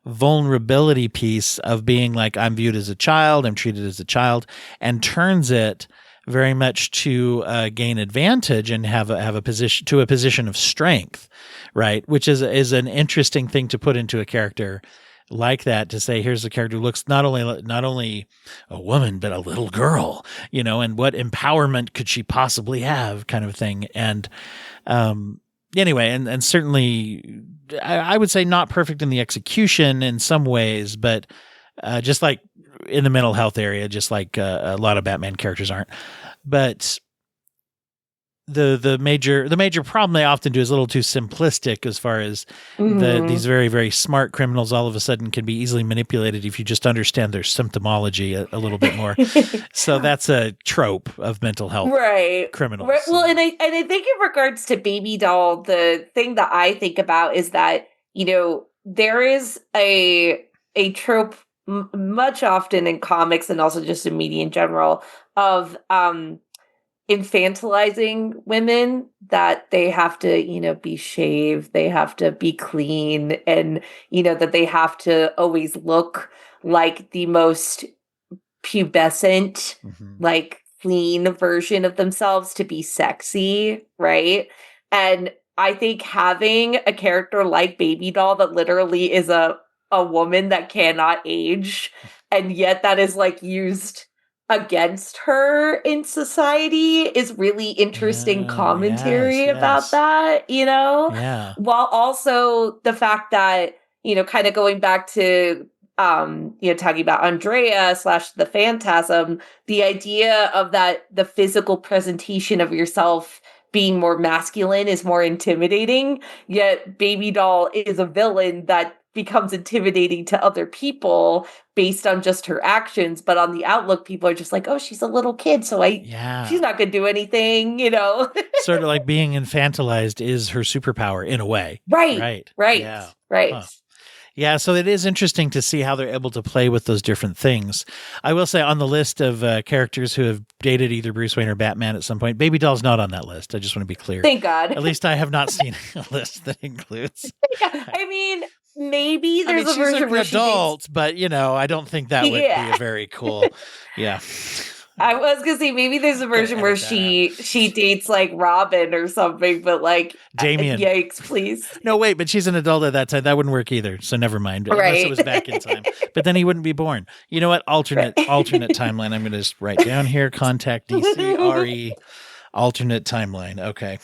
vulnerability piece of being like, I'm viewed as a child, I'm treated as a child, and turns it very much to gain advantage and have a position of strength, right? Which is an interesting thing to put into a character like that, to say, here's a character who looks not only a woman but a little girl, and what empowerment could she possibly have, kind of thing. And anyway, and certainly I would say not perfect in the execution in some ways, but just like in the mental health area, just like a lot of Batman characters aren't. But the major problem they often do is a little too simplistic, as far as these very, very smart criminals all of a sudden can be easily manipulated if you just understand their symptomology a little bit more. So that's a trope of mental health criminals. Right. Well, and I think in regards to Baby Doll, the thing that I think about is that, there is a trope much often in comics and also just in media in general of infantilizing women, that they have to, be shaved, they have to be clean, and, that they have to always look like the most pubescent, like clean version of themselves to be sexy, right? And I think having a character like Baby Doll that literally is a woman that cannot age, and yet that is like used against her in society, is really interesting commentary about that, Yeah. While also the fact that, kind of going back to, talking about Andrea / the Phantasm, the idea of that the physical presentation of yourself being more masculine is more intimidating, yet Baby Doll is a villain that becomes intimidating to other people based on just her actions, but on the outlook, people are just like, oh, she's a little kid, so she's not gonna do anything, Sort of like being infantilized is her superpower in a way. Right. Yeah. Right. Huh. Yeah, so it is interesting to see how they're able to play with those different things. I will say, on the list of characters who have dated either Bruce Wayne or Batman at some point, Baby Doll's not on that list. I just want to be clear. Thank God. At least I have not seen a list that includes. I mean, maybe there's a version where she's adult, but I don't think that would be a very cool. Yeah. I was gonna say maybe there's a version where she dates like Robin or something, but like Damian. Yikes, please. No, wait, but she's an adult at that time. That wouldn't work either. So never mind. Unless it was back in time. But then he wouldn't be born. You know what? Alternate timeline. I'm gonna just write down here. Contact DCRE. Alternate timeline. Okay.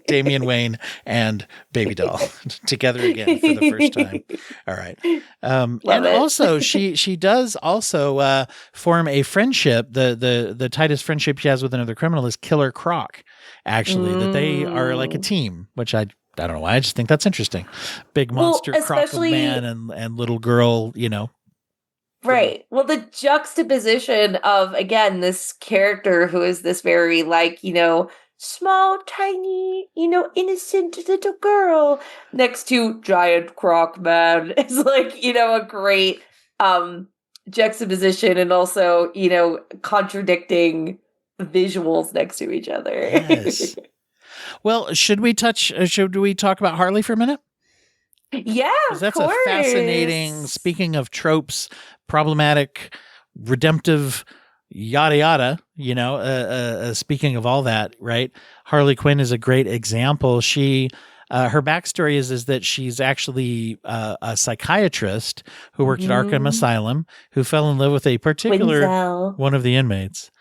Damian Wayne and Baby Doll together again for the first time. All right. And also she does also form a friendship. The tightest friendship she has with another criminal is Killer Croc, actually, that they are like a team, which I don't know why. I just think that's interesting. Big monster croc man and little girl, Right. Well, the juxtaposition of, again, this character who is this very, like, small, tiny, innocent little girl next to giant croc man is like, a great juxtaposition, and also, contradicting visuals next to each other. Yes. Well, should we talk about Harley for a minute? Yeah, Because of that's course. a fascinating, speaking of tropes, problematic, redemptive, yada yada, speaking of all that, right? Harley Quinn is a great example. She her backstory is that she's actually a psychiatrist who worked at Arkham Asylum, who fell in love with a particular Quinzel. one of the inmates.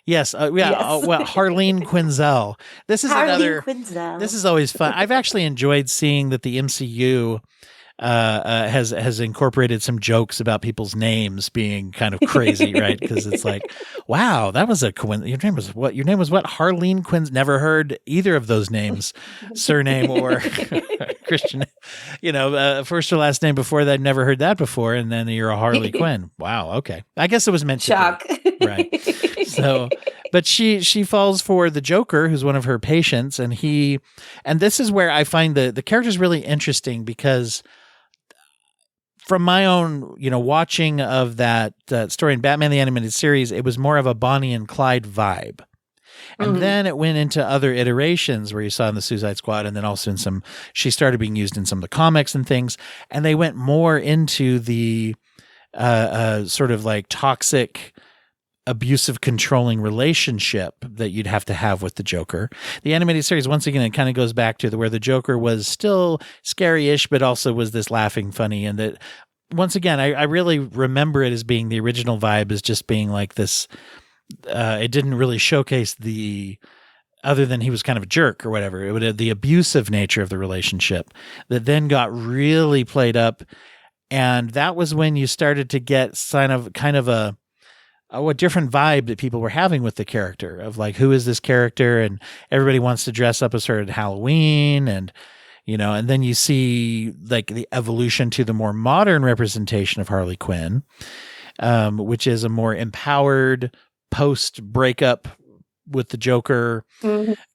Yes, Yes. well, Harleen Quinzel. This is Harley another. Quinzel. This is always fun. I've actually enjoyed seeing that the MCU has incorporated some jokes about people's names being kind of crazy, right? Because it's like, wow, that was a coincidence. Your name was what? Your name was what? Harleen Quinn's. Never heard either of those names, surname or Christian. First or last name before that. Never heard that before, and then you're a Harley Quinn. Wow. Okay, I guess it was meant Shock. to be, right? So, but she falls for the Joker, who's one of her patients, and this is where I find the character's really interesting because from my own, watching of that story in Batman the Animated Series, it was more of a Bonnie and Clyde vibe. And then it went into other iterations where you saw in the Suicide Squad, and then also she started being used in some of the comics and things. And they went more into the sort of like toxic, abusive, controlling relationship that you'd have to have with the Joker. The animated series, once again, it kind of goes back to where the Joker was still scary-ish, but also was this laughing funny. And that, once again, I really remember it as being the original vibe as just being like this. It didn't really showcase other than he was kind of a jerk or whatever. It would have the abusive nature of the relationship that then got really played up. And that was when you started to get kind of a different vibe that people were having with the character of like, who is this character? And everybody wants to dress up as her at Halloween. And, and then you see like the evolution to the more modern representation of Harley Quinn, which is a more empowered post breakup with the Joker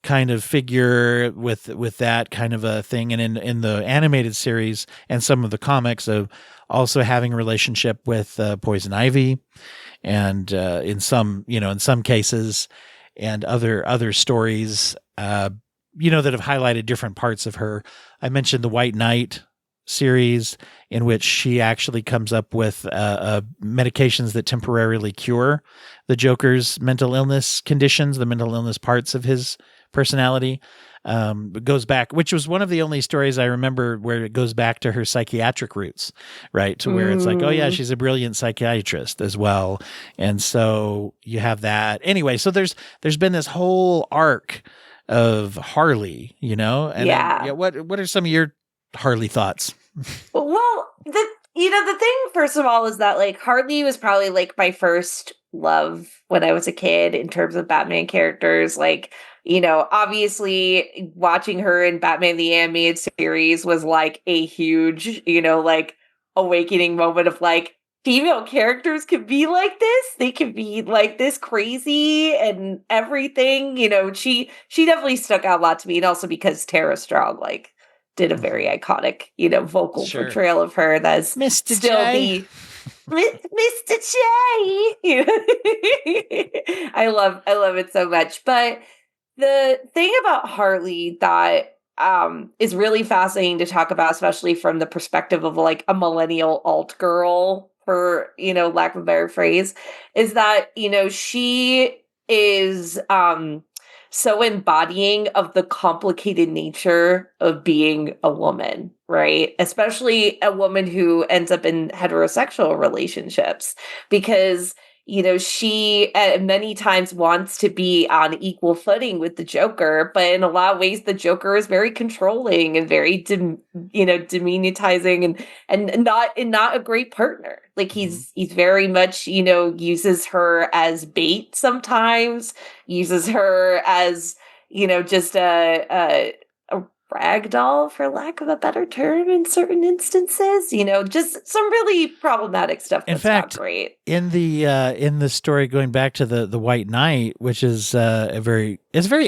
kind of figure with that kind of a thing. And in the animated series and some of the comics of also having a relationship with Poison Ivy. And in some cases, and other stories, that have highlighted different parts of her. I mentioned the White Knight series, in which she actually comes up with medications that temporarily cure the Joker's mental illness conditions, the mental illness parts of his personality. It goes back, which was one of the only stories I remember where it goes back to her psychiatric roots, right? To where it's like, oh yeah, she's a brilliant psychiatrist as well. And so you have that anyway. So there's been this whole arc of Harley, And then, what are some of your Harley thoughts? Well, the thing, first of all, is that like Harley was probably like my first love when I was a kid in terms of Batman characters. Like, obviously watching her in Batman the Animated Series was like a huge, like awakening moment of like, female characters can be like this. They can be like this crazy and everything. She definitely stuck out a lot to me. And also because Tara Strong, like, did a very iconic, vocal portrayal of her that's Mr. still J. Mr. J. I love it so much. But the thing about Harley that is really fascinating to talk about, especially from the perspective of like a millennial alt girl, for lack of a better phrase, is that she is so embodying of the complicated nature of being a woman, right? Especially a woman who ends up in heterosexual relationships, because she many times wants to be on equal footing with the Joker, but in a lot of ways, the Joker is very controlling and very, demonetizing and not a great partner. Like he's very much, uses her as bait sometimes, uses her as, just a rag doll, for lack of a better term, in certain instances. Just some really problematic stuff. In fact, not great. In the story, going back to the White Knight, which is it's a very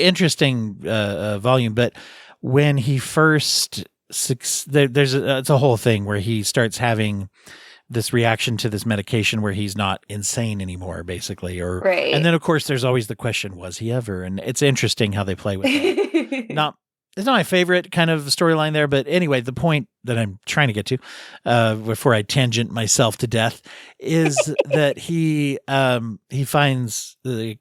interesting volume, but when he first it's a whole thing where he starts having this reaction to this medication where he's not insane anymore, basically. Right. And then of course there's always the question, was he ever? And it's interesting how they play with that. It's not my favorite kind of storyline there, but anyway, the point that I'm trying to get to, before I tangent myself to death, is that he finds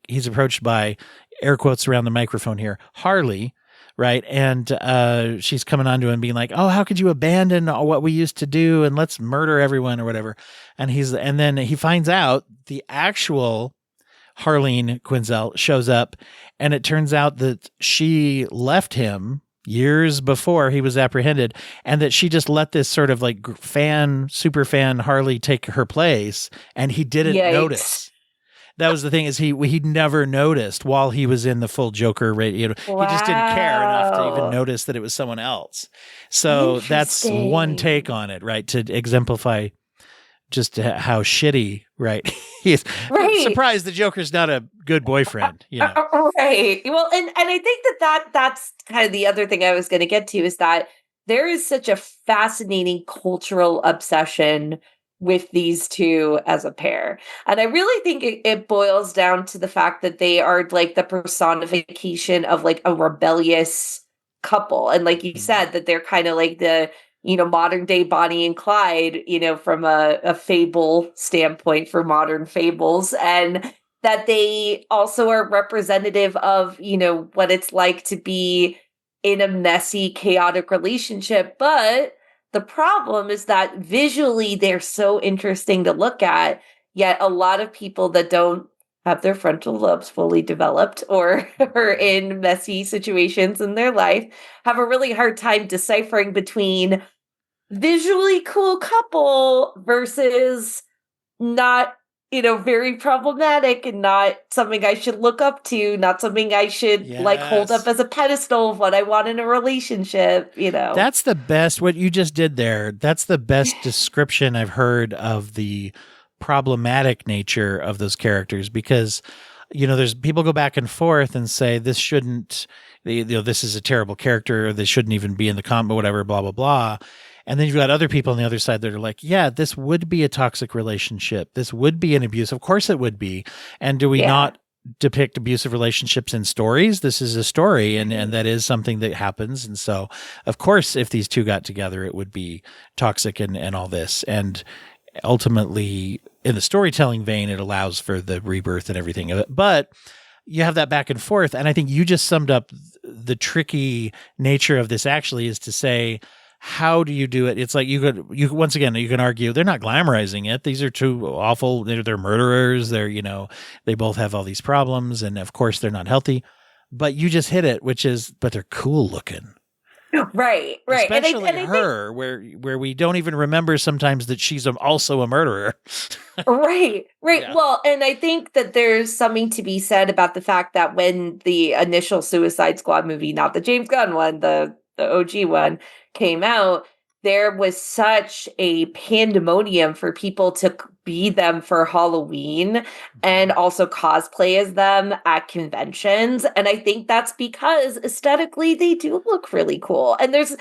he's approached by, air quotes around the microphone here, Harley, right? And she's coming on to him being like, oh, how could you abandon what we used to do and let's murder everyone or whatever. And then he finds out the actual Harleen Quinzel shows up, and it turns out that she left him years before he was apprehended, and that she just let this sort of like super fan Harley take her place, and he didn't notice. That was the thing, is he never noticed while he was in the full Joker. He just didn't care enough to even notice that it was someone else. So that's one take on it, right? To exemplify just how shitty, right? He is. Right. Surprised the Joker's not a good boyfriend, Right. Well, and I think that's kind of the other thing I was going to get to, is that there is such a fascinating cultural obsession with these two as a pair. And I really think it boils down to the fact that they are like the personification of like a rebellious couple. And like you said, that they're kind of like the, modern day Bonnie and Clyde, from a fable standpoint for modern fables. And that they also are representative of, what it's like to be in a messy, chaotic relationship. But the problem is that visually they're so interesting to look at, yet a lot of people that don't have their frontal lobes fully developed or are in messy situations in their life have a really hard time deciphering between visually cool couple versus not, very problematic and not something I should look up to, not something I should like hold up as a pedestal of what I want in a relationship, That's the best, what you just did there. That's the best description I've heard of the problematic nature of those characters, because, there's people go back and forth and say this shouldn't, this is a terrible character, or this shouldn't even be in the comic, whatever, blah, blah, blah. And then you've got other people on the other side that are like, yeah, this would be a toxic relationship. This would be an abuse. Of course it would be. And do we not depict abusive relationships in stories? This is a story, and that is something that happens. And so, of course, if these two got together, it would be toxic and all this. And ultimately, in the storytelling vein, it allows for the rebirth and everything of it. But you have that back and forth. And I think you just summed up the tricky nature of this, actually, is to say, how do you do it? It's like once again, you can argue they're not glamorizing it. These are two awful, they're murderers. They're, they both have all these problems, and of course they're not healthy, but you just hit it, which is, but they're cool looking. Right. Especially her, where we don't even remember sometimes that she's also a murderer. Right. Yeah. Well, and I think that there's something to be said about the fact that when the initial Suicide Squad movie, not the James Gunn one, the OG one, came out, there was such a pandemonium for people to be them for Halloween and also cosplay as them at conventions. And I think that's because aesthetically they do look really cool. And there's,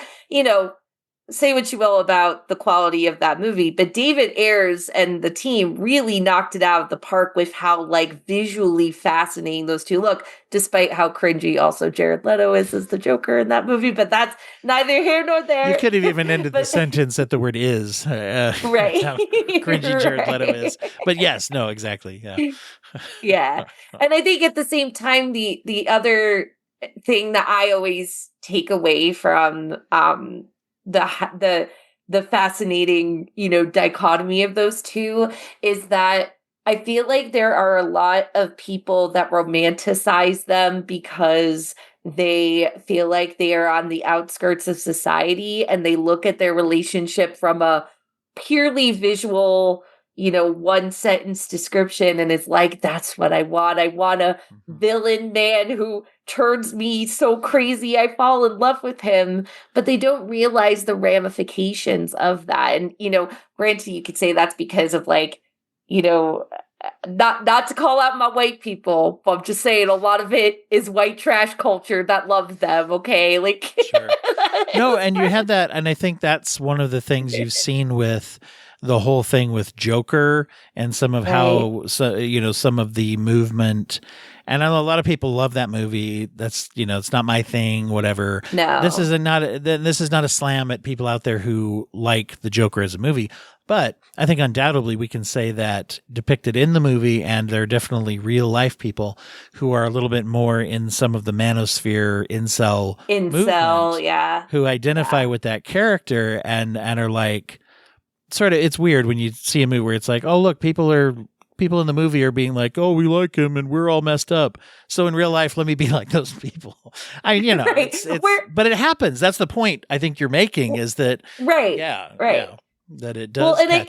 say what you will about the quality of that movie, but David Ayers and the team really knocked it out of the park with how like visually fascinating those two look, despite how cringy also Jared Leto is as the Joker in that movie. But that's neither here nor there. You could have even ended the sentence at the word "is." Right. How cringy Jared Leto is. But yes, no, exactly. Yeah. Yeah. And I think at the same time, the other thing that I always take away from the fascinating, dichotomy of those two is that I feel like there are a lot of people that romanticize them because they feel like they are on the outskirts of society, and they look at their relationship from a purely visual, one sentence description, and it's like, that's what I want. I want a villain man who turns me so crazy I fall in love with him, but they don't realize the ramifications of that. And, granted, you could say that's because of like, not to call out my white people, but I'm just saying a lot of it is white trash culture that loves them. Okay. Like, sure. No. And you had that. And I think that's one of the things you've seen with the whole thing with Joker and some of how, some of the movement. And I know a lot of people love that movie. That's, it's not my thing, whatever. No. This is not a slam at people out there who like the Joker as a movie. But I think undoubtedly we can say that depicted in the movie, and there are definitely real life people who are a little bit more in some of the manosphere incel movement, yeah, who identify with that character and are like, sort of, it's weird when you see a movie where it's like, oh, look, people in the movie are being like, oh, we like him and we're all messed up. So in real life, let me be like those people. Right. But it happens. That's the point I think you're making, is that, right. that it does. Well, I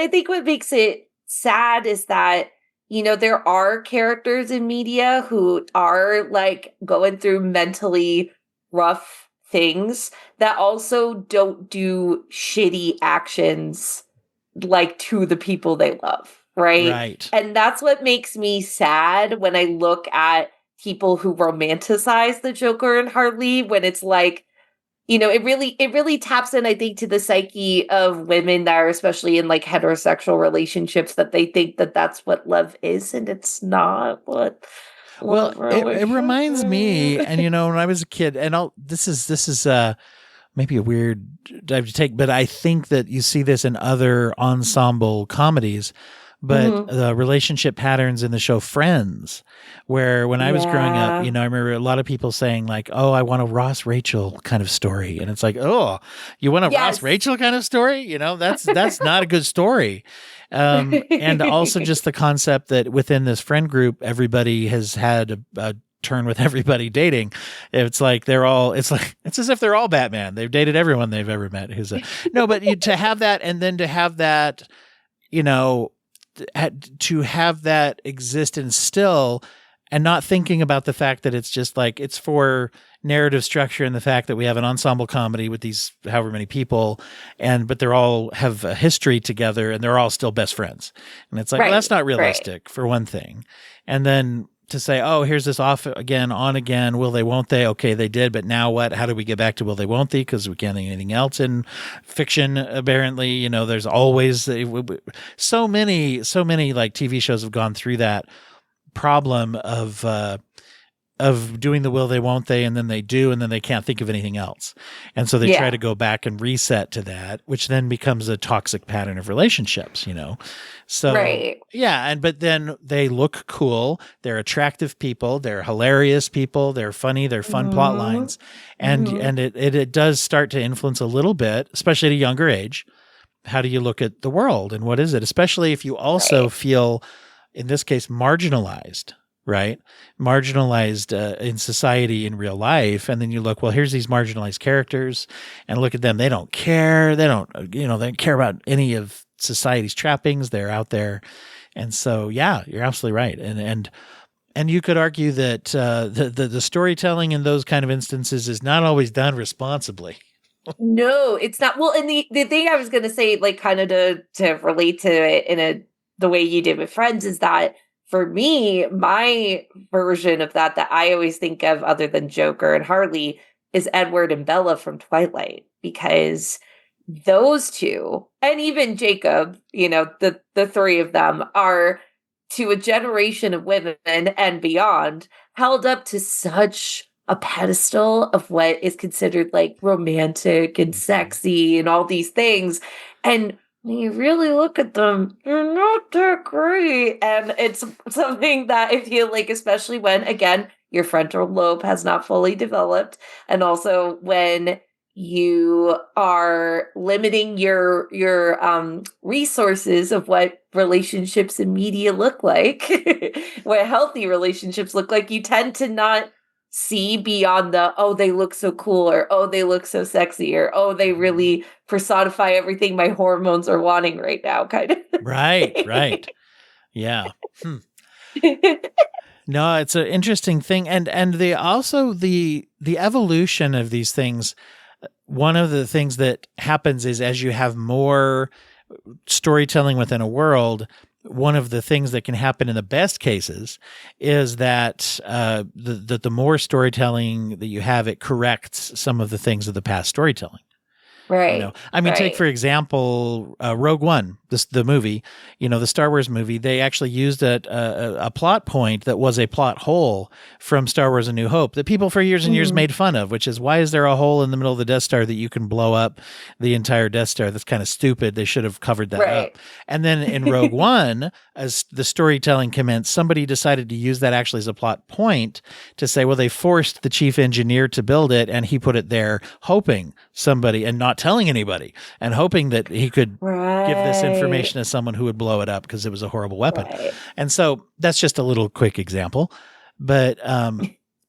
think what makes it sad is that, there are characters in media who are like going through mentally rough things that also don't do shitty actions like to the people they love, right? And that's what makes me sad when I look at people who romanticize the Joker and Harley, when it's like, it really taps in, I think, to the psyche of women that are especially in like heterosexual relationships, that they think that that's what love is, and it's not what. Well, it reminds me, and when I was a kid, and this is maybe a weird dive to take, but I think that you see this in other ensemble comedies, but the relationship patterns in the show Friends, where when I was growing up, I remember a lot of people saying like, oh, I want a Ross Rachel kind of story. And it's like, oh, you want a Ross Rachel kind of story? That's not a good story. And also just the concept that within this friend group, everybody has had a turn with everybody dating. It's like it's as if they're all Batman. They've dated everyone they've ever met. To have that, and then to have that, to have that exist and still, and not thinking about the fact that it's just like, it's for narrative structure, and the fact that we have an ensemble comedy with these however many people, but they're all have a history together and they're all still best friends. And it's like, well, that's not realistic for one thing. And then to say, oh, here's this off again, on again, will they, won't they? Okay, they did, but now what? How do we get back to will they, won't they? Because we can't think anything else in fiction, apparently. There's always so many like TV shows have gone through that problem of doing the will they, won't they, and then they do, and then they can't think of anything else. And so they try to go back and reset to that, which then becomes a toxic pattern of relationships, So, but then they look cool. They're attractive people. They're hilarious people. They're funny. They're fun plot lines. And it does start to influence a little bit, especially at a younger age. How do you look at the world, and what is it? Especially if you also feel, in this case, marginalized. Right? Marginalized in society in real life. And then you look, well, here's these marginalized characters, and look at them. They don't care. They don't care about any of society's trappings. They're out there. And so, yeah, you're absolutely right. And you could argue that the storytelling in those kind of instances is not always done responsibly. No, it's not. Well, and the thing I was going to say, like kind of to relate to it in the way you did with Friends, is that for me, my version of that I always think of, other than Joker and Harley, is Edward and Bella from Twilight, because those two, and even Jacob, the three of them, are, to a generation of women and beyond, held up to such a pedestal of what is considered like romantic and sexy and all these things. And when you really look at them, they're not that great. And it's something that I feel like, especially when, again, your frontal lobe has not fully developed, and also when you are limiting your resources of what relationships in media look like, what healthy relationships look like, you tend to not see beyond the, oh, they look so cool, or oh, they look so sexy, or oh, they really personify everything my hormones are wanting right now, kind of. Right. Yeah. No, it's an interesting thing. And the evolution of these things, one of the things that happens is, as you have more storytelling within a world, one of the things that can happen in the best cases is that the more storytelling that you have, it corrects some of the things of the past storytelling. Right. I mean, take Right. for example, Rogue One, the movie, the Star Wars movie. They actually used a plot point that was a plot hole from Star Wars: A New Hope that people for years and years made fun of, which is, why is there a hole in the middle of the Death Star that you can blow up the entire Death Star? That's kind of stupid. They should have covered that up. And then in Rogue One, as the storytelling commenced, somebody decided to use that actually as a plot point to say, well, they forced the chief engineer to build it, and he put it there hoping somebody, and not telling anybody, and hoping that he could give this information to someone who would blow it up because it was a horrible weapon. And so that's just a little quick example. But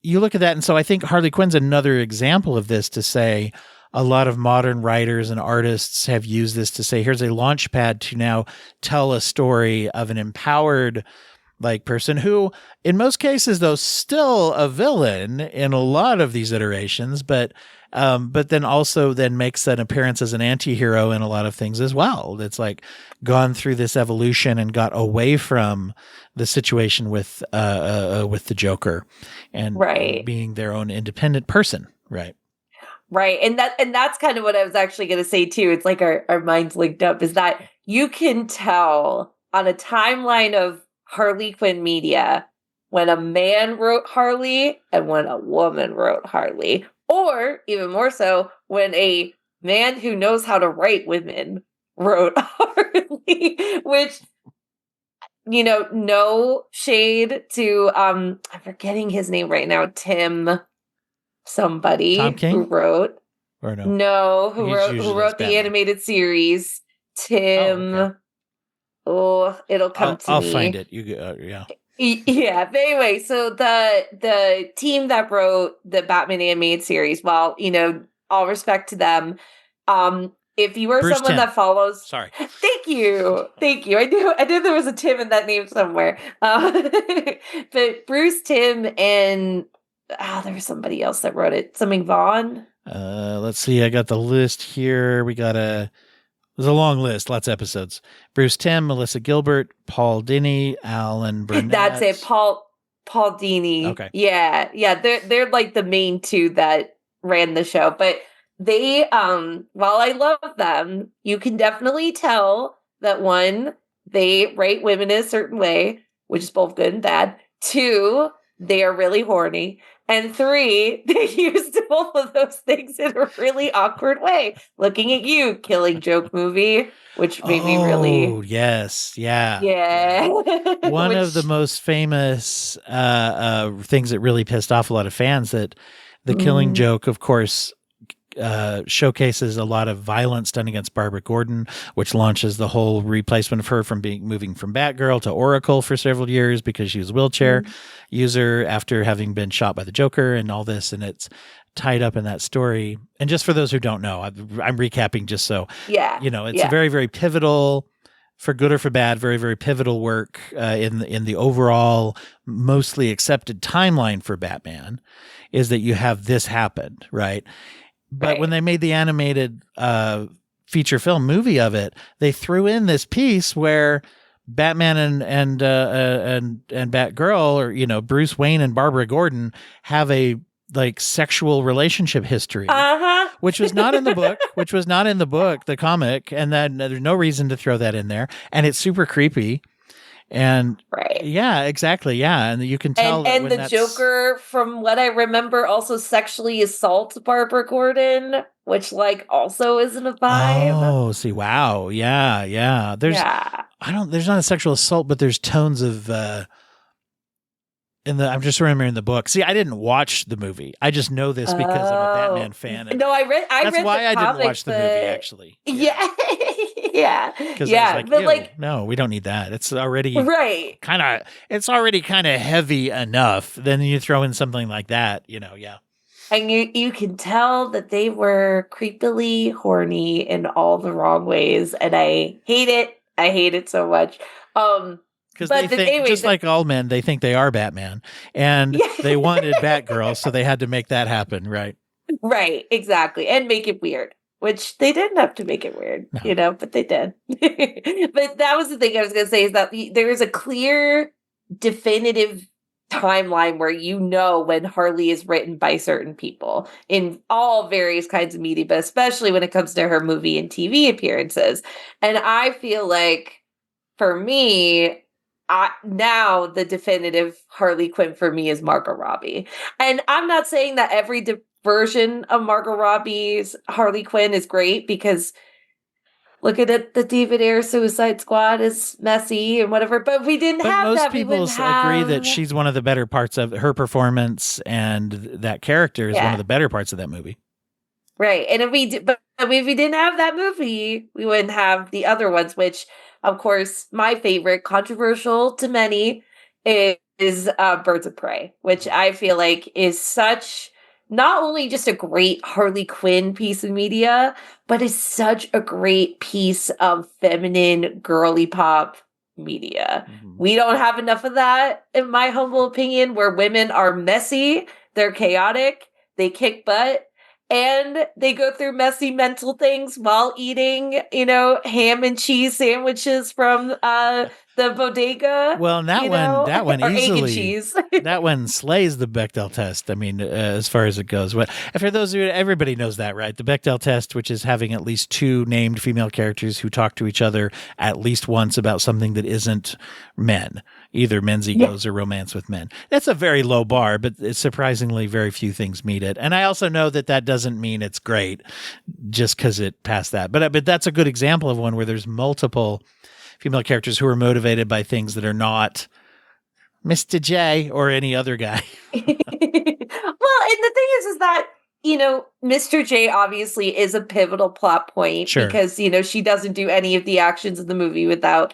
you look at that, and so I think Harley Quinn's another example of this, to say a lot of modern writers and artists have used this to say, here's a launch pad to now tell a story of an empowered person who, in most cases, though, still a villain in a lot of these iterations, but then also then makes an appearance as an anti-hero in a lot of things as well. That's gone through this evolution and got away from the situation with the Joker and being their own independent person. Right. Right. And that's kind of what I was actually going to say too. It's like our minds linked up, is that you can tell on a timeline of Harley Quinn media when a man wrote Harley and when a woman wrote Harley, or even more so when a man who knows how to write women wrote Harley, which, no shade to I'm forgetting his name right now, Tim somebody Tom King? Who wrote or who wrote the animated series, Tim. It'll come to me. I'll find it. Yeah. Yeah. But anyway, so the team that wrote the Batman animated series, well, all respect to them. If you were Bruce someone Timm. that follows, Sorry. Thank you. I knew there was a Tim in that name somewhere. But Bruce Timm and there was somebody else that wrote it. Something Vaughn. Let's see. I got the list here. There's a long list, lots of episodes. Bruce Timm, Melissa Gilbert, Paul Dini, Alan Burnett. That's it, Paul Dini. Okay. Yeah. They're like the main two that ran the show. But they, while I love them, you can definitely tell that, one, they write women in a certain way, which is both good and bad. Two, they are really horny. And three, they used both of those things in a really awkward way. Looking at You, Killing Joke movie, which made me really... Oh, yes. Yeah. Yeah. One of the most famous things that really pissed off a lot of fans, that the Killing Joke, of course, showcases a lot of violence done against Barbara Gordon, which launches the whole replacement of her from moving from Batgirl to Oracle for several years because she was a wheelchair user after having been shot by the Joker and all this, and it's tied up in that story. And just for those who don't know, I'm recapping just so it's a very, very pivotal, for good or for bad, very, very pivotal work in the overall mostly accepted timeline for Batman, is that you have this happen, right? But when they made the animated feature film movie of it, they threw in this piece where Batman and Batgirl, or Bruce Wayne and Barbara Gordon, have a sexual relationship history, which was not in the book, the comic, and then there's no reason to throw that in there, and it's super creepy. And yeah, exactly. Yeah. And you can tell. And the Joker, from what I remember, also sexually assaults Barbara Gordon, which also isn't a vibe. Oh, see, wow. Yeah. Yeah. There's not a sexual assault, but there's tones of, I'm just remembering the book. See, I didn't watch the movie. I just know this because I'm a Batman fan. No, I read. That's read why the I comic, didn't watch the movie. Actually, yeah. Because I was but no, we don't need that. It's already It's already kind of heavy enough. Then you throw in something like that, yeah. And you can tell that they were creepily horny in all the wrong ways, and I hate it. I hate it so much. Because they think, just like all men, they think they are Batman, and they wanted Batgirl, so they had to make that happen, right? Right, exactly, and make it weird, which they didn't have to make it weird, but they did. But that was the thing I was going to say, is that there is a clear, definitive timeline where you know when Harley is written by certain people in all various kinds of media, but especially when it comes to her movie and TV appearances. And I feel like for me, now the definitive Harley Quinn for me is Margot Robbie. And I'm not saying that every version of Margot Robbie's Harley Quinn is great, because look at it, the David Ayer Suicide Squad is messy and whatever, but we didn't have most that. people agree that she's one of the better parts of her performance, and that character is one of the better parts of that movie. Right. And if we didn't have that movie, we wouldn't have the other ones, which, of course, my favorite, controversial to many, is Birds of Prey, which I feel like is such, not only just a great Harley Quinn piece of media, but is such a great piece of feminine girly pop media. Mm-hmm. We don't have enough of that, in my humble opinion, where women are messy, they're chaotic, they kick butt, and they go through messy mental things while eating, ham and cheese sandwiches from the bodega. Well, that one or easily, egg and cheese. that one slays the Bechdel test. I mean, as far as it goes. But for those of you, everybody knows that, right? The Bechdel test, which is having at least two named female characters who talk to each other at least once about something that isn't men, either men's egos or romance with men. That's a very low bar, but it's surprisingly very few things meet it. And I also know that doesn't mean it's great just because it passed that. But that's a good example of one where there's multiple female characters who are motivated by things that are not Mr. J or any other guy. Well, and the thing is that, Mr. J obviously is a pivotal plot point because, she doesn't do any of the actions of the movie without,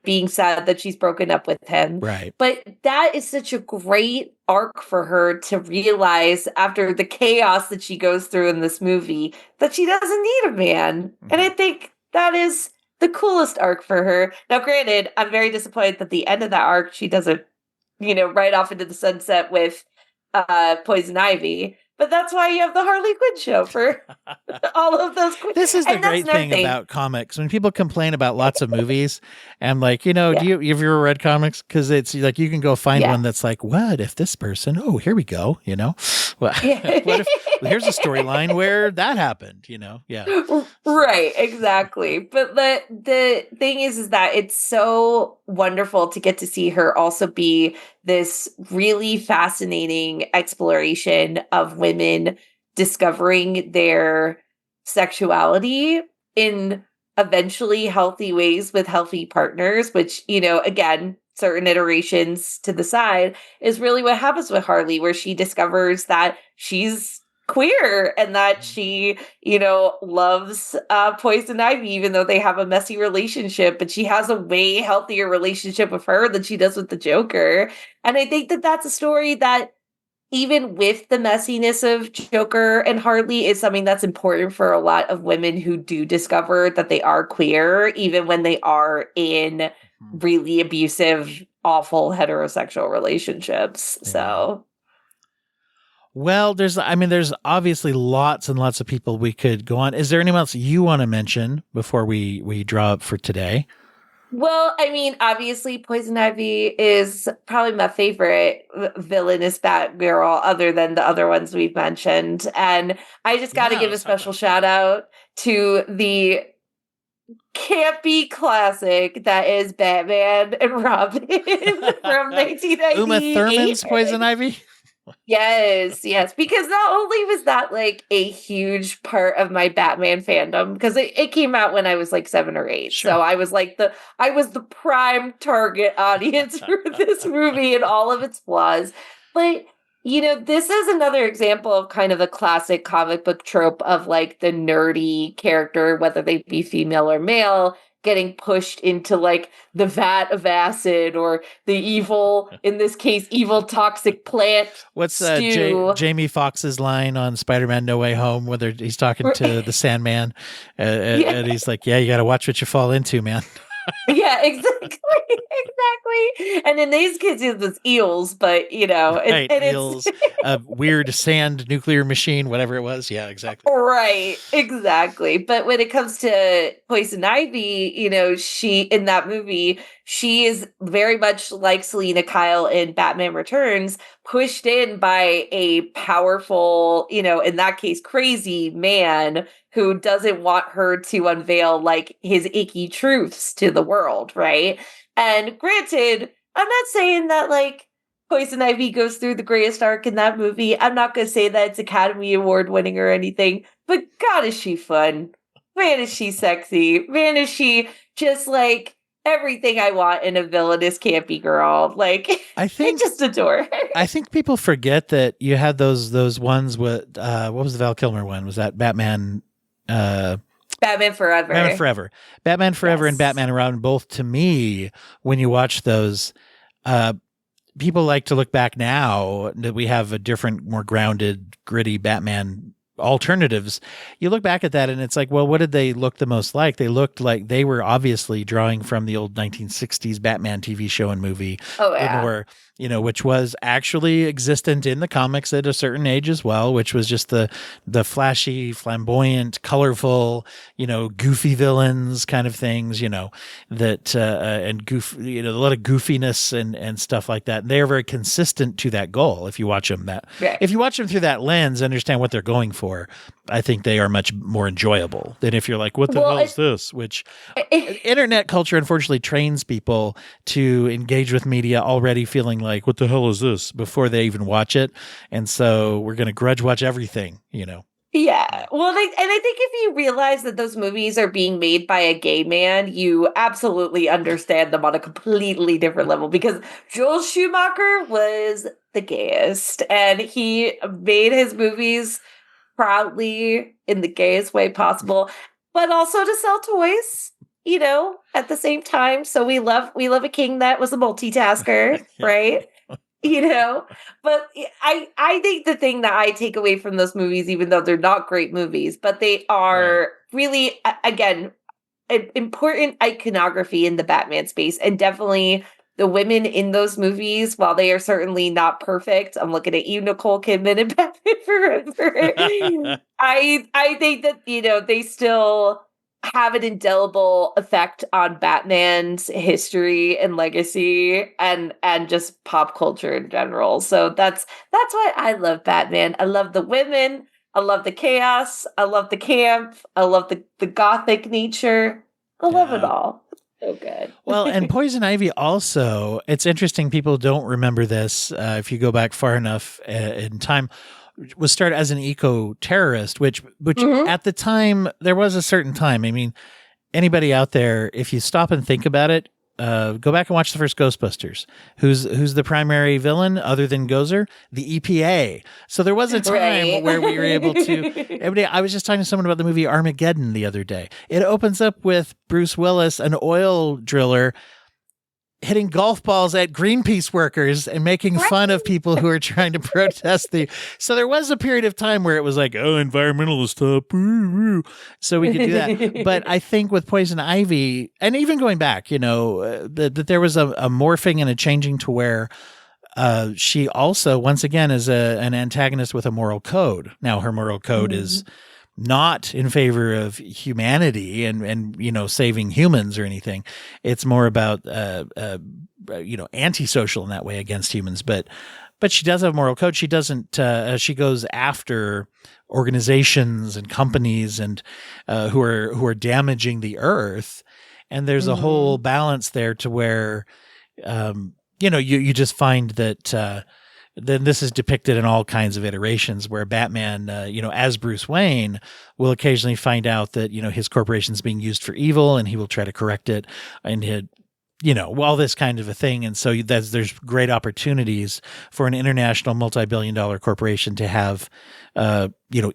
being sad that she's broken up with him. Right. But that is such a great arc for her to realize after the chaos that she goes through in this movie that she doesn't need a man. Mm-hmm. And I think that is the coolest arc for her. Now, granted, I'm very disappointed that the end of that arc, she doesn't, ride off into the sunset with Poison Ivy. But that's why you have the Harley Quinn show for all of those. This is the great thing about comics. When people complain about lots of movies, and like, have you ever read comics? Because it's like you can go find one that's like, what if this person? Oh, here we go. What if here's a storyline where that happened? Right, exactly. But the thing is that it's so wonderful to get to see her also be this really fascinating exploration of women discovering their sexuality in eventually healthy ways with healthy partners, which, again, certain iterations to the side is really what happens with Harley, where she discovers that she's queer and that she, loves Poison Ivy, even though they have a messy relationship, but she has a way healthier relationship with her than she does with the Joker. And I think that that's a story that, even with the messiness of Joker and Harley, is something that's important for a lot of women who do discover that they are queer, even when they are in really abusive, awful heterosexual relationships. Yeah. So. Well, there's obviously lots and lots of people we could go on. Is there anyone else you want to mention before we draw up for today? Well, obviously Poison Ivy is probably my favorite villainous Batgirl, other than the other ones we've mentioned. And I just got to give a special shout out to the campy classic that is Batman and Robin from 1998. Uma Thurman's Poison Ivy? Yes, because not only was that like a huge part of my Batman fandom, because it came out when I was like 7 or 8. Sure. So I was the prime target audience for this movie and all of its flaws. But this is another example of kind of a classic comic book trope of like the nerdy character, whether they be female or male, getting pushed into like the vat of acid or the evil, in this case, evil toxic plant. What's Jamie Foxx's line on Spider-Man No Way Home, whether he's talking to the Sandman and he's like, yeah, you got to watch what you fall into, man. Yeah, exactly, exactly. And in these kids, it was eels, but Right, and it's eels, a weird sand nuclear machine, whatever it was. Yeah, exactly. right, exactly. But when it comes to Poison Ivy, she in that movie, she is very much like Selena Kyle in Batman Returns, pushed in by a powerful, in that case, crazy man who doesn't want her to unveil like his icky truths to the world, right? And granted, I'm not saying that like Poison Ivy goes through the greatest arc in that movie. I'm not going to say that it's Academy Award winning or anything, but God, is she fun. Man, is she sexy. Man, is she just like everything I want in a villainous, campy girl. Like, I I think just adore her. I think people forget that you had those ones with what was the Val Kilmer one? Was that Batman? Batman Batman Forever. Forever, Batman Forever, and Yes. Batman and Robin. Both to me, when you watch those, uh, people like to look back now that we have a different, more grounded, gritty Batman alternatives. You look back at that and it's like, well, what did they look the most like? They looked like they were obviously drawing from the old 1960s Batman TV show and movie, Oh, the yeah. more, which was actually existent in the comics at a certain age as well, which was just the flashy, flamboyant, colorful, goofy villains kind of things, that and a lot of goofiness and stuff like that. And they are very consistent to that goal. If you watch them Right. if you watch them through that lens, understand what they're going for, I think they are much more enjoyable than if you're like, what the hell is this? Which internet culture unfortunately trains people to engage with media already feeling like, what the hell is this, before they even watch it. And so we're going to grudge watch everything, Yeah. Well, and I think if you realize that those movies are being made by a gay man, you absolutely understand them on a completely different level because Joel Schumacher was the gayest and he made his movies proudly in the gayest way possible, but also to sell toys, at the same time. So we love a king that was a multitasker, Yeah. right? But I think the thing that I take away from those movies, even though they're not great movies, but they are really again important iconography in the Batman space, and definitely the women in those movies, while they are certainly not perfect, I'm looking at you, Nicole Kidman and Batman Forever. I think that they still have an indelible effect on Batman's history and legacy and just pop culture in general. So that's why I love Batman. I love the women, I love the chaos, I love the camp, I love the gothic nature. I love it all. So good. Well, and Poison Ivy also, it's interesting. People don't remember this. If you go back far enough in time, was started as an eco-terrorist, which Mhm. at the time, there was a certain time. I mean, anybody out there, if you stop and think about it, go back and watch the first Ghostbusters. Who's the primary villain other than Gozer? The EPA. So there was a time Right. where we were able to. I was just talking to someone about the movie Armageddon the other day. It opens up with Bruce Willis, an oil driller, hitting golf balls at Greenpeace workers and making fun of people who are trying to protest so there was a period of time where it was like, oh, environmentalist stuff. So we could do that. But I think with Poison Ivy, and even going back, that there was a morphing and a changing to where she also, once again, is an antagonist with a moral code. Now her moral code is not in favor of humanity and saving humans or anything. It's more about antisocial in that way against humans. But she does have a moral code. She doesn't. She goes after organizations and companies and who are damaging the earth. And there's a whole balance there to where you just find that. Then this is depicted in all kinds of iterations where Batman, as Bruce Wayne, will occasionally find out that, his corporation is being used for evil and he will try to correct it and all this kind of a thing. And so there's great opportunities for an international multi-billion-dollar corporation to have,